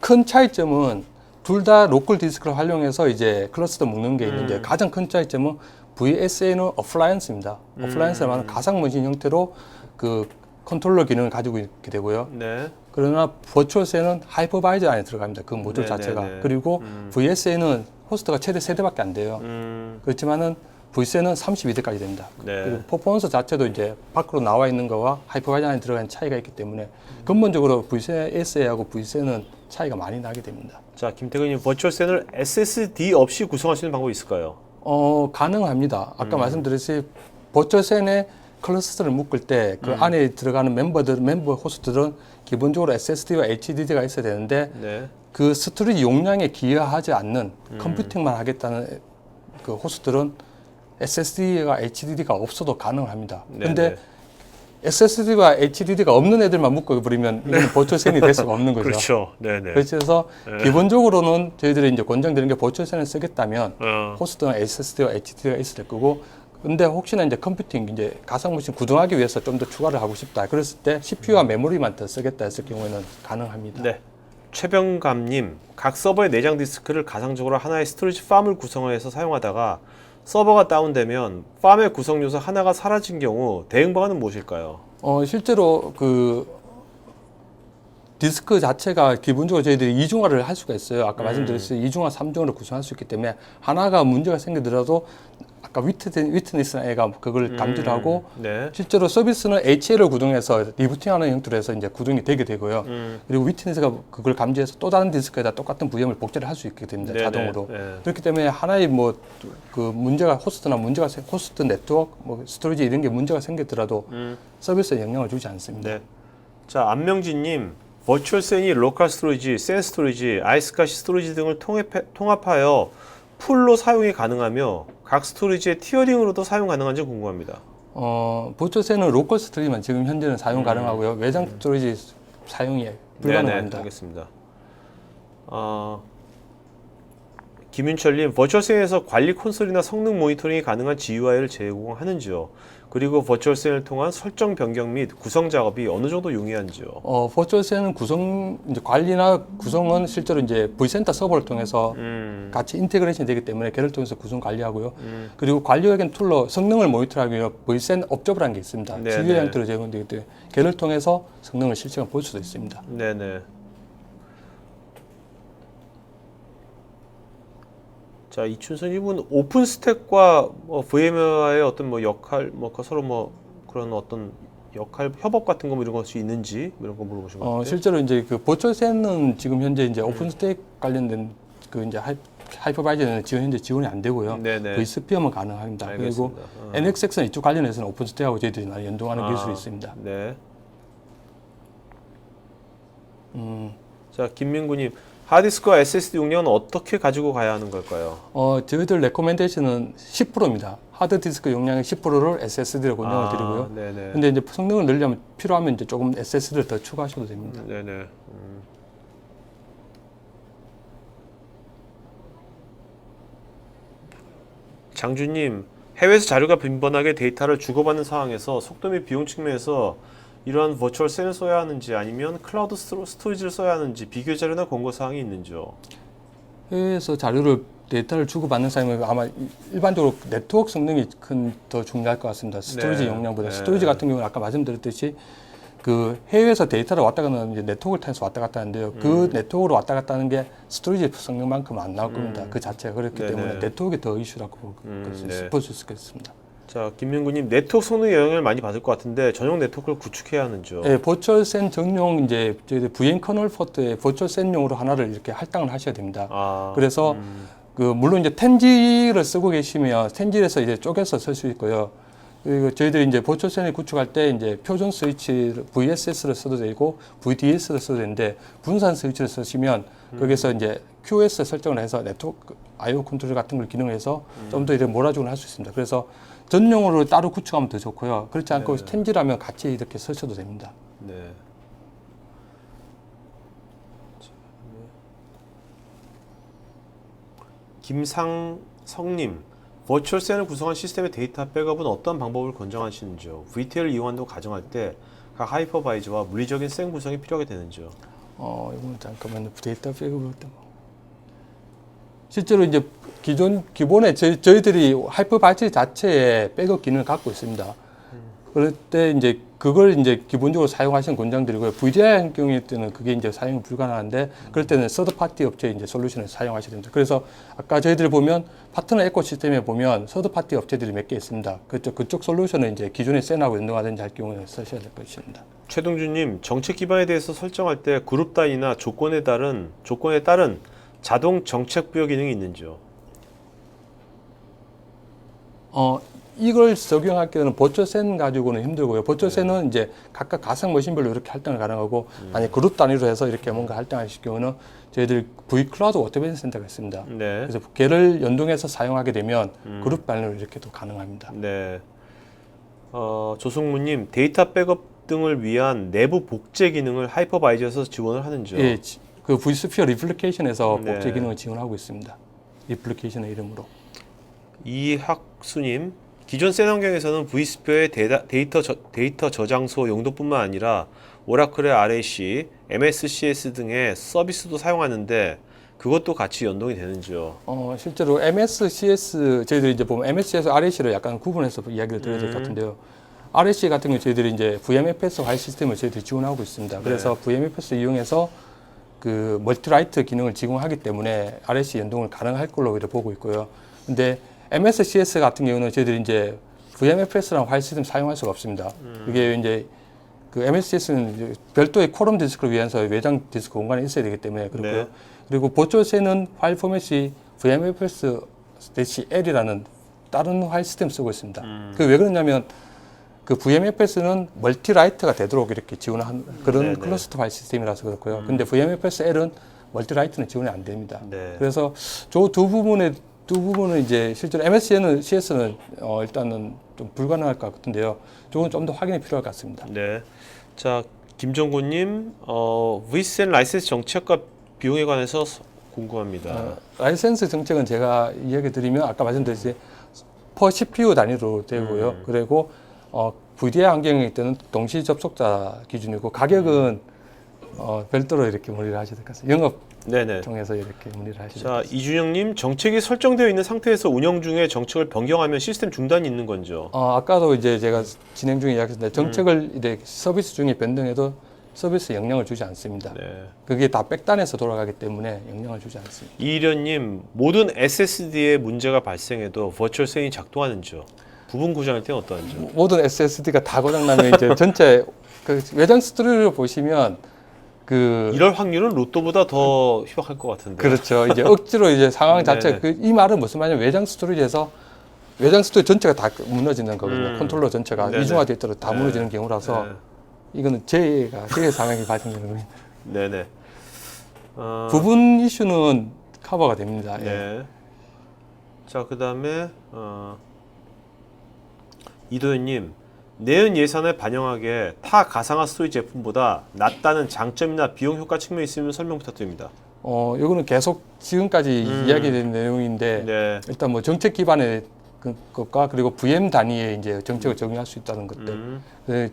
큰 차이점은 둘 다 로컬 디스크를 활용해서 이제 클러스터 묶는 게 있는데 가장 큰 차이점은 VSA는 어플라이언스입니다. 어플라이언스는 가상 머신 형태로 그 컨트롤러 기능을 가지고 있게 되고요. 네. 그러나 버추얼센은 하이퍼바이저 안에 들어갑니다. 그 모듈 네, 자체가. 네, 네. 그리고 VSA는 호스트가 최대 3대밖에 안 돼요. 그렇지만은 VSA는 32대까지 됩니다. 네. 그리고 퍼포먼스 자체도 이제 밖으로 나와 있는 거와 하이퍼바이저 안에 들어가는 차이가 있기 때문에 근본적으로 VSA하고 VSA는 차이가 많이 나게 됩니다. 자, 김태근님, 버추얼센을 SSD 없이 구성할 수 있는 방법이 있을까요? 가능합니다. 아까 말씀드렸듯이 버추얼센에 클러스터를 묶을 때 그 안에 들어가는 멤버 호스트들은 기본적으로 SSD와 HDD가 있어야 되는데 네. 그 스토리지 용량에 기여하지 않는 컴퓨팅만 하겠다는 그 호스트들은 SSD가 HDD가 없어도 가능합니다. 근데 SSD가 HDD가 없는 애들만 묶어버리면 이건 버추얼센이 될 수가 없는 거죠. 그렇죠. 네네. 그래서 기본적으로는 저희들이 이제 권장드리는 게 버추얼센을 쓰겠다면 호스트는 SSD와 HDD가 있어야 될 거고 근데 혹시나 이제 컴퓨팅 이제 가상 머신 구동하기 위해서 좀 더 추가를 하고 싶다. 그랬을 때 CPU와 메모리만 더 쓰겠다 했을 경우에는 가능합니다. 네. 최병감님, 각 서버의 내장 디스크를 가상적으로 하나의 스토리지 팜을 구성해서 사용하다가 서버가 다운되면 팜의 구성 요소 하나가 사라진 경우 대응 방안은 무엇일까요? 실제로 그 디스크 자체가 기본적으로 저희들이 이중화를 할 수가 있어요. 아까 말씀드렸듯이 이중화, 삼중화를 구성할 수 있기 때문에 하나가 문제가 생기더라도 아까 위트니스 애가 그걸 감지를 하고 네. 실제로 서비스는 HL을 구동해서 리부팅하는 형태로 해서 이제 구동이 되게 되고요. 그리고 위트니스가 그걸 감지해서 또 다른 디스크에다 똑같은 VM을 복제를 할 수 있게 됩니다. 네네. 자동으로. 네. 그렇기 때문에 하나의 뭐 그 문제가 호스트 네트워크, 뭐 스토리지 이런 게 문제가 생기더라도 서비스에 영향을 주지 않습니다. 네. 자, 안명진님, 버추얼 센이 로컬 스토리지, 센 스토리지, 아이스카시 스토리지 등을 통합하여 풀로 사용이 가능하며 각 스토리지의 티어링으로도 사용 가능한지 궁금합니다. 보초세는 로컬 스토리지만 지금 현재는 사용 가능하고요. 외장 스토리지 사용이 불가능합니다. 네네, 알겠습니다. 김윤철님, 버추얼센에서 관리 콘솔이나 성능 모니터링이 가능한 GUI를 제공하는지요? 그리고 버추얼센을 통한 설정 변경 및 구성 작업이 어느 정도 용이한지요? 버추얼센은 이제 관리나 구성은 실제로 이제 V센터 서버를 통해서 같이 인테그레이션이 되기 때문에 걔를 통해서 구성 관리하고요. 그리고 관리적인 툴로 성능을 모니터하기 위해 V센 업저버라는 게 있습니다. 네네. GUI 형태로 제공되기 때문에 걔를 통해서 성능을 실시간 볼 수도 있습니다. 네네. 자, 이춘선 이분 오픈 스택과 VMware의 어떤 뭐 역할, 서로 뭐 그런 어떤 역할 협업 같은 거 뭐 이런 것이 있는지 이런 거 물어보신 것 같아요. 실제로 이제 그 버추얼센은 지금 현재 이제 오픈 스택 관련된 그 이제 하이퍼바이저는 지금 현재 지원이 안 되고요. 네네. VSPM은 가능합니다. 알겠습니다. 그리고 NXX는 이쪽 관련해서는 오픈 스택하고 저희들이 많이 연동하는 기술이 있습니다. 네. 자, 김민구님, 하드디스크와 SSD 용량은 어떻게 가지고 가야 하는 걸까요? 저희들 레코멘데이션은 10%입니다. 하드디스크 용량의 10%를 SSD로 권장을 드리고요. 네네. 근데 이제 성능을 늘리려면 필요하면 이제 조금 SSD를 더 추가하셔도 됩니다. 네네. 장주님, 해외에서 자료가 빈번하게 데이터를 주고받는 상황에서 속도 및 비용 측면에서 이러한 버추얼 셀을 써야 하는지 아니면 클라우드 스토리지를 써야 하는지 비교 자료나 권고 사항이 있는지요? 해외에서 데이터를 주고받는 사람은 아마 일반적으로 네트워크 성능이 더 중요할 것 같습니다. 스토리지 네. 용량보다. 네. 스토리지 같은 경우는 아까 말씀드렸듯이 그 해외에서 데이터를 왔다 갔다 하는 이제 네트워크를 통해서 왔다 갔다 하는데요. 그 네트워크로 왔다 갔다 하는 게 스토리지 성능만큼은 안 나올 겁니다. 그 자체가 그렇기 네네. 때문에 네트워크가 더 이슈라고 네. 볼 수 있겠습니다. 자, 김민구님, 네트워크 성능 영향을 많이 받을 것 같은데 전용 네트워크를 구축해야 하는지요? 네, 버추얼센 전용 이제 저희들 VM 커널 포트에 버추얼센용으로 하나를 이렇게 할당을 하셔야 됩니다. 그래서 그 물론 이제 텐지를 쓰고 계시면 텐지에서 이제 쪼개서 쓸 수 있고요. 그리고 저희들이 이제 버추얼센을 구축할 때 이제 표준 스위치 VSS를 써도 되고 VDS를 써도 되는데 분산 스위치를 쓰시면 거기서 이제 QoS 설정을 해서 네트워크 IO 컨트롤 같은 걸 기능해서 좀 더 이렇게 몰아주기를 할 수 있습니다. 그래서 전용으로 따로 구축하면 더 좋고요. 그렇지 않고 네. 텐지라면 같이 이렇게 쓰셔도 됩니다. 네. 김상성님, 버추얼센을 구성한 시스템의 데이터 백업은 어떤 방법을 권장하시는지요? VTL을 이용한다고 가정할 때 각 하이퍼바이저와 물리적인 센 구성이 필요하게 되는지요? 이건 잠깐만요. 데이터 백업을 때 실제로 이제 기본에 저희들이 하이퍼바이저 자체에 백업 기능을 갖고 있습니다. 그럴 때 이제 그걸 이제 기본적으로 사용하시는 권장드리고요. VDI 경우에 때는 그게 이제 사용 불가능한데 그럴 때는 서드 파티 업체 이제 솔루션을 사용하셔야 됩니다. 그래서 아까 저희들이 보면 파트너 에코시스템에 보면 서드 파티 업체들이 몇 개 있습니다. 그쪽 솔루션을 이제 기존의 센하고 연동하든지 할 경우에 쓰셔야 될 것입니다. 최동준님, 정책 기반에 대해서 설정할 때 그룹 단위나 조건에 따른 자동 정책 부여 기능이 있는지요? 이걸 적용할 때는 버추얼센 가지고는 힘들고요. 버추얼센은 이제 각각 가상 머신별로 이렇게 할당을 가능하고 만약 그룹 단위로 해서 이렇게 뭔가 할당하실 경우는 저희들 V클라우드 오토메이션 센터가 있습니다. 네. 그래서 걔를 연동해서 사용하게 되면 그룹 단위로 이렇게도 가능합니다. 네. 조승무님, 데이터 백업 등을 위한 내부 복제 기능을 하이퍼바이저에서 지원을 하는지요? 예, 그 vSphere 리플리케이션에서 네. 복제 기능을 지원하고 있습니다. 리플리케이션의 이름으로. 이학수님, 기존 센 환경에서는 vSphere의 데이터 저장소 용도뿐만 아니라 오라클의 RAC, MSCS 등의 서비스도 사용하는데 그것도 같이 연동이 되는지요? 실제로 MSCS 저희들이 이제 보면 MSCS, RAC를 약간 구분해서 이야기를 드려야 될 것 같은데요. RAC 같은 경우 저희들이 이제 VMFS 파일 시스템을 저희들이 지원하고 있습니다. 그래서 VMFS 이용해서 그 멀티라이트 기능을 제공하기 때문에 RAC 연동을 가능할 걸로 이렇게 보고 있고요. 근데 MSCS 같은 경우는 저희들이 이제 VMFS라는 파일 시스템 사용할 수가 없습니다. 그게 이제 그 MSCS는 별도의 콜럼 디스크를 위해서 외장 디스크 공간에 있어야 되기 때문에 그렇고요. 네. 그리고 보초세는 파일 포맷이 VMFS-L이라는 다른 파일 시스템 쓰고 있습니다. 그 왜 그러냐면 그 VMFS는 멀티라이트가 되도록 이렇게 지원한 그런 네네. 클러스터 파일 시스템이라서 그렇고요. 근데 VMFS-L은 멀티라이트는 지원이 안 됩니다. 네. 그래서 저 두 부분은 이제 실제로 MSCS는 일단은 좀 불가능할 것 같은데요. 저건 좀 더 확인이 필요할 것 같습니다. 네. 자, 김정구님, vSAN 라이센스 정책과 비용에 관해서 궁금합니다. 라이센스 정책은 제가 이야기 드리면 아까 말씀드렸듯이 per CPU 단위로 되고요. 그리고 VDI 환경일 때는 동시 접속자 기준이고 가격은 별도로 이렇게 문의를 하셔야 될 것 같습니다. 영업 네네. 통해서 이렇게 문의를 하셔야 될 것 자, 같습니다. 이준영님, 정책이 설정되어 있는 상태에서 운영 중에 정책을 변경하면 시스템 중단이 있는 건죠? 아까도 이제 제가 진행 중에 이야기했는데 정책을 이제 서비스 중에 변동해도 서비스에 영향을 주지 않습니다. 네. 그게 다 백단에서 돌아가기 때문에 영향을 주지 않습니다. 이일현님, 모든 SSD에 문제가 발생해도 버추얼 샌이 작동하는지요? 부분 고장일 때는 어떠한지요? 모든 SSD가 다 고장나면 이제 전체 그 외장 스토리를 보시면 그 이럴 확률은 로또보다 더 희박할 것 같은데. 그렇죠. 이제 억지로 이제 상황 자체 네네. 이 말은 무슨 말이냐면 외장 스토리지에서 외장 스토리 전체가 다 무너지는 거거든요. 컨트롤러 전체가 네네. 이중화되어 있도록 다 네. 무너지는 경우라서 네. 이거는 제 상황이 발생되는 겁니다. 네네. 부분 이슈는 커버가 됩니다. 예. 네. 자, 그 다음에 이도현님, 내연 예산에 반영하게 타 가상화 스토리지 제품보다 낫다는 장점이나 비용 효과 측면이 있으면 설명 부탁드립니다. 요거는 계속 지금까지 이야기된 내용인데 네. 일단 뭐 정책 기반의 것과 그리고 VM 단위에 이제 정책을 적용할 수 있다는 것들.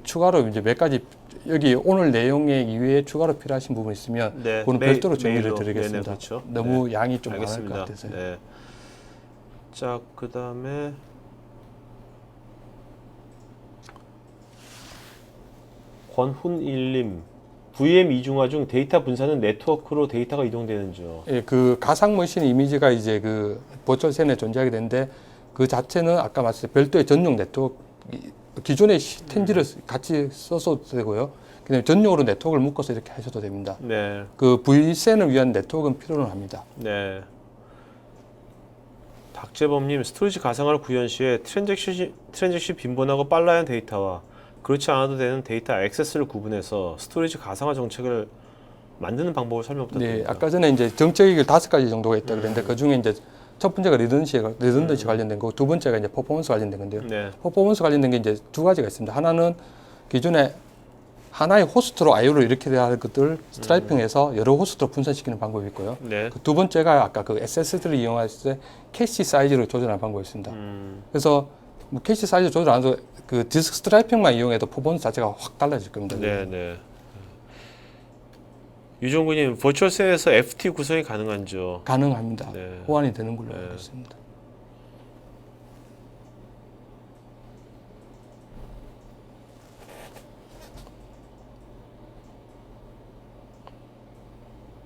추가로 이제 몇 가지 여기 오늘 내용에 이외에 추가로 필요하신 부분 있으면 네. 그거는 별도로 정리를 메일로. 드리겠습니다. 네네, 그렇죠. 너무 네. 양이 좀 많을 것 알겠습니다. 같아서요. 네. 자, 그 다음에 권훈일님, VM 이중화 중 데이터 분산은 네트워크로 데이터가 이동되는지요? 예, 그 가상 머신 이미지가 이제 그 보철센에 존재하게 되는데 그 자체는 아까 말씀드린 별도의 전용 네트워크 기존의 텐지를 같이 써도 되고요. 그다음에 전용으로 네트워크를 묶어서 이렇게 하셔도 됩니다. 네. 그 V센을 위한 네트워크는 필요는 합니다. 네. 박재범님, 스토리지 가상화를 구현 시에 트랜잭션 빈번하고 빨라야 하는 데이터와 그렇지 않아도 되는 데이터 액세스를 구분해서 스토리지 가상화 정책을 만드는 방법을 설명 네, 부탁드립니다. 아까 전에 이제 정책이 5가지 정도가 있다 그랬는데 그 중에 이제 첫 번째가 리던던시 관련된 거고 두 번째가 이제 퍼포먼스 관련된 건데요. 네. 퍼포먼스 관련된 게 이제 2가지가 있습니다. 하나는 기존에 하나의 호스트로 I/O를 이렇게 해야 할 것들 스트라이핑해서 여러 호스트로 분산시키는 방법이 있고요. 네. 그 두 번째가 아까 그 SSD를 이용할 때 캐시 사이즈를 조절하는 방법이 있습니다. 그래서 뭐 캐시 사이즈 조절 안 해도 그 디스크 스트라이핑만 이용해도 퍼포먼스 자체가 확 달라질 겁니다. 네, 네. 유종구님, 버추얼셋에서 FT 구성이 가능한지요? 가능합니다. 네. 호환이 되는 걸로 네. 알고 있습니다.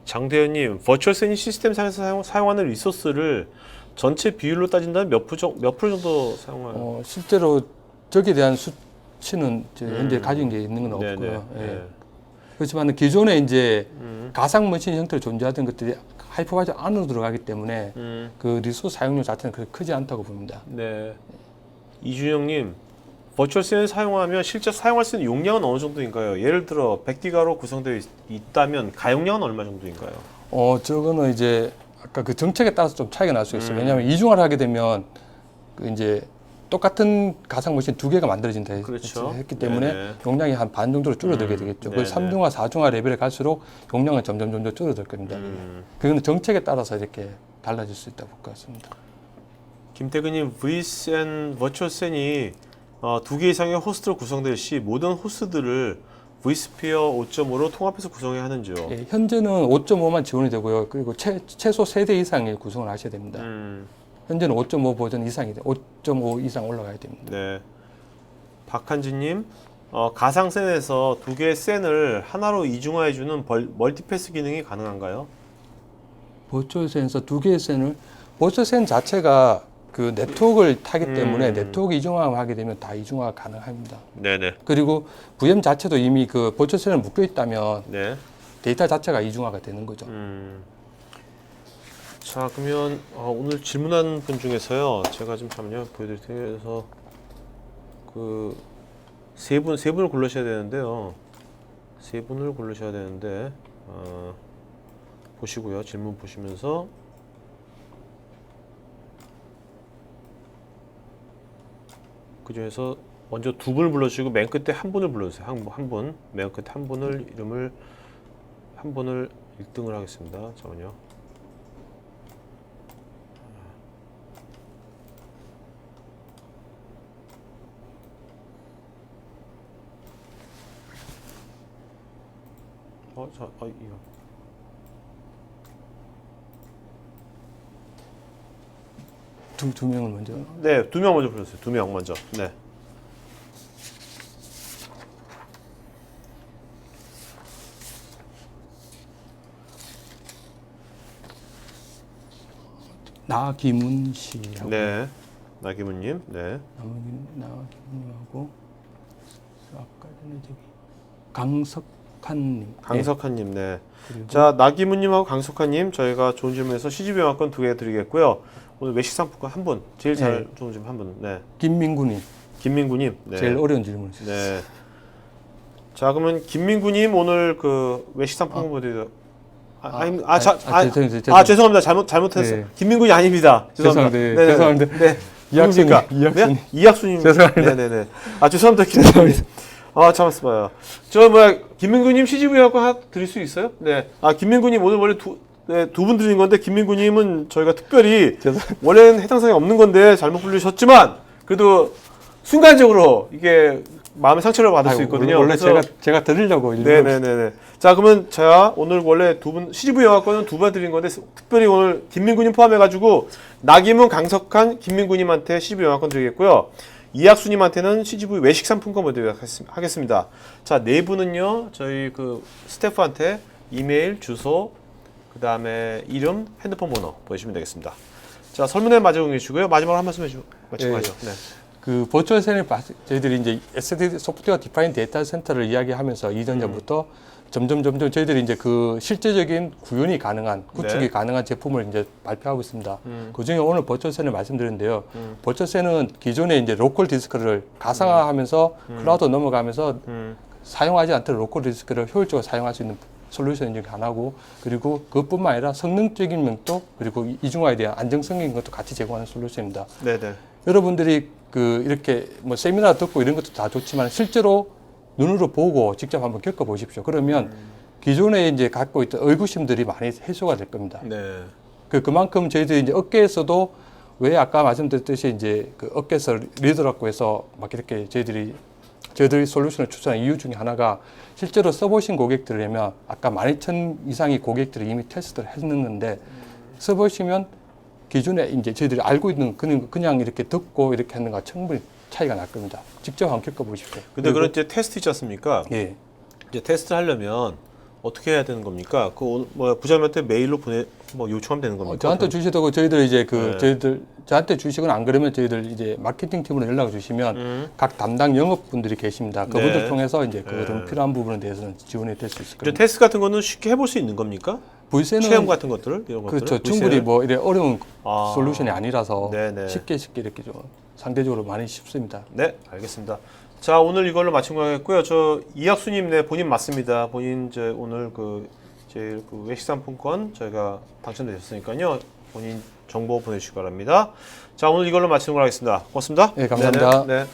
장대현님, 버추얼셋이 시스템상에서 사용하는 리소스를 전체 비율로 따진다면 몇 프로 정도 사용하나요? 실제로 저기에 대한 수치는 이제 현재 가진 게 있는 건 없고요. 네네. 예. 네. 그렇지만 기존에 이제 가상 머신 형태로 존재하던 것들이 하이퍼바이저 안으로 들어가기 때문에 그 리소스 사용료 자체는 그렇게 크지 않다고 봅니다. 네. 이준영님, 버추얼셋을 사용하면 실제 사용할 수 있는 용량은 어느 정도인가요? 예를 들어 100기가로 구성되어 있다면 가용량은 얼마 정도인가요? 저거는 이제 아까 그 정책에 따라서 좀 차이가 날 수 있어요. 왜냐하면 이중화를 하게 되면 그 이제 똑같은 가상 머신 2개가 만들어진다 그렇죠. 했기 때문에 네네. 용량이 한 반 정도로 줄어들게 되겠죠. 그 네네. 3중화, 4중화 레벨에 갈수록 용량은 점점 줄어들 겁니다. 그거는 정책에 따라서 이렇게 달라질 수 있다고 볼 것 같습니다. 김태근님, vSAN, 버추얼SAN이 2개 이상의 호스트로 구성될 시 모든 호스트들을 vSphere 5.5로 통합해서 구성해야 하는지요? 예, 현재는 5.5만 지원이 되고요. 그리고 최소 3대 이상의 구성을 하셔야 됩니다. 현재는 5.5 버전 이상이 5.5 이상 올라가야 됩니다. 네. 박한진님, 가상센에서 2개의 센을 하나로 이중화해주는 멀티패스 기능이 가능한가요? 버추얼센서 2개의 센을 버추얼센 자체가 그 네트워크를 타기 때문에 네트워크 이중화를 하게 되면 다 이중화가 가능합니다. 네네. 그리고 VM 자체도 이미 그 버추얼센에 묶여 있다면 네. 데이터 자체가 이중화가 되는 거죠. 자, 그러면 오늘 질문한 분 중에서요, 제가 좀 잠깐만요 보여드릴 테니까 그 세 분을 고르셔야 되는데요. 세 분을 고르셔야 되는데 보시고요, 질문 보시면서 그 중에서 먼저 두 분을 불러주시고 맨 끝에 한 분을 불러주세요. 한 분, 맨 끝에 한 분을 이름을 한 분을 1등을 하겠습니다. 잠깐만요. 이거. 두 명을 먼저. 네, 2명 먼저 불러주세요. 2명 먼저. 네. 나기문 씨하고 네. 나기문님. 네. 나기문님하고 아까 전에 저기 강석한님. 강석한님. 네. 그리고 자, 나기문님하고 강석한님, 저희가 좋은 질문에서 CGV 영화권 2개 드리겠고요. 오늘 외식 상품권 한 분, 제일 잘 좋은 질문 한 분. 네. 김민구님. 김민구님. 네. 제일 어려운 질문이었어요. 네. 자, 그러면 김민구님 오늘 그 외식 상품권 드려요. 죄송합니다. 잘못했어요. 네. 김민구이 아닙니다. 죄송합니다. 죄송합니다. 죄송합니다. 네. 이학순님. 누굽니까? 네? 이학순님. 죄송합니다. 네네네. 죄송합니다. 김민구님. 참았어요. 김민구님 CGV 갖고 하나 드릴 수 있어요? 네. 김민구님 오늘 원래 두 분 드린 건데, 김민구님은 저희가 특별히 원래는 해당 사항이 없는 건데 잘못 부르셨지만 그래도 순간적으로 이게 마음의 상처를 받을 수 있거든요. 원래 그래서 제가 드리려고 일부러. 네네네. 자, 그러면 제가 오늘 원래 두 분 CGV 영화권은 2번 드린 건데 특별히 오늘 김민구님 포함해가지고 나기문, 강석한, 김민구님한테 CGV 영화권 드리겠고요. 이학수님한테는 CGV 외식 상품권 드리도록 하겠습니다. 자, 네 분은요 저희 그 스태프한테 이메일, 주소, 그 다음에 이름, 핸드폰 번호 보내주시면 되겠습니다. 자, 설문에 마저 응해주시고요. 마지막으로 한 말씀 해주시고 마치죠. 네. 그 버추얼센을 저희들이 이제 SD 소프트웨어 디파인 데이터 센터를 이야기하면서 이전 전부터 점점 저희들이 이제 그 실제적인 구현이 가능한 구축이 가능한 제품을 이제 발표하고 있습니다. 그 중에 오늘 버추얼센을 말씀드렸는데요. 버추얼센은 기존에 이제 로컬 디스크를 가상화하면서 클라우드 넘어가면서 사용하지 않도록 로컬 디스크를 효율적으로 사용할 수 있는 솔루션 중에 하나고, 그리고 그것뿐만 아니라 성능적인 면도 그리고 이중화에 대한 안정성인 것도 같이 제공하는 솔루션입니다. 네네. 여러분들이 그 이렇게 뭐 세미나 듣고 이런 것도 다 좋지만 실제로 눈으로 보고 직접 한번 겪어 보십시오. 그러면 기존에 이제 갖고 있던 의구심들이 많이 해소가 될 겁니다. 네. 그만큼 저희들이 이제 업계에서도 왜 아까 말씀드렸듯이 이제 그 업계에서 리더라고 해서 막 이렇게 저희들이 솔루션을 추천한 이유 중에 하나가, 실제로 써보신 고객들이라면 아까 12,000 이상의 고객들이 이미 테스트를 했는데 써보시면 기존에 이제 저희들이 알고 있는 그냥 이렇게 듣고 이렇게 하는 거와 충분히 차이가 날 겁니다. 직접 한번 겪어보십시오. 근데 그런 이제 테스트 있지 않습니까? 예. 이제 테스트 하려면 어떻게 해야 되는 겁니까? 부장님한테 메일로 요청하면 되는 겁니까? 저한테 주시다고 저희들 이제 저한테 주시거나 안 그러면 저희들 이제 마케팅 팀으로 연락을 주시면 각 담당 영업분들이 계십니다. 그분들 통해서 이제 그런 필요한 부분에 대해서는 지원이 될 수 있을 겁니다. 테스트 같은 거는 쉽게 해볼 수 있는 겁니까? 체험 같은 것들을 이런 것들. 그렇죠. 충분히 뭐 이래 어려운 솔루션이 아니라서 네네. 쉽게 이렇게 좀 상대적으로 많이 쉽습니다. 네, 알겠습니다. 자, 오늘 이걸로 마친 거겠고요. 저 이학수님, 네, 본인 맞습니다. 본인 오늘 제일 외식 상품권 저희가 당첨되셨으니까요. 본인 정보 보내주시기 바랍니다. 자, 오늘 이걸로 마치는 걸로 하겠습니다. 고맙습니다. 네, 감사합니다. 네네. 네.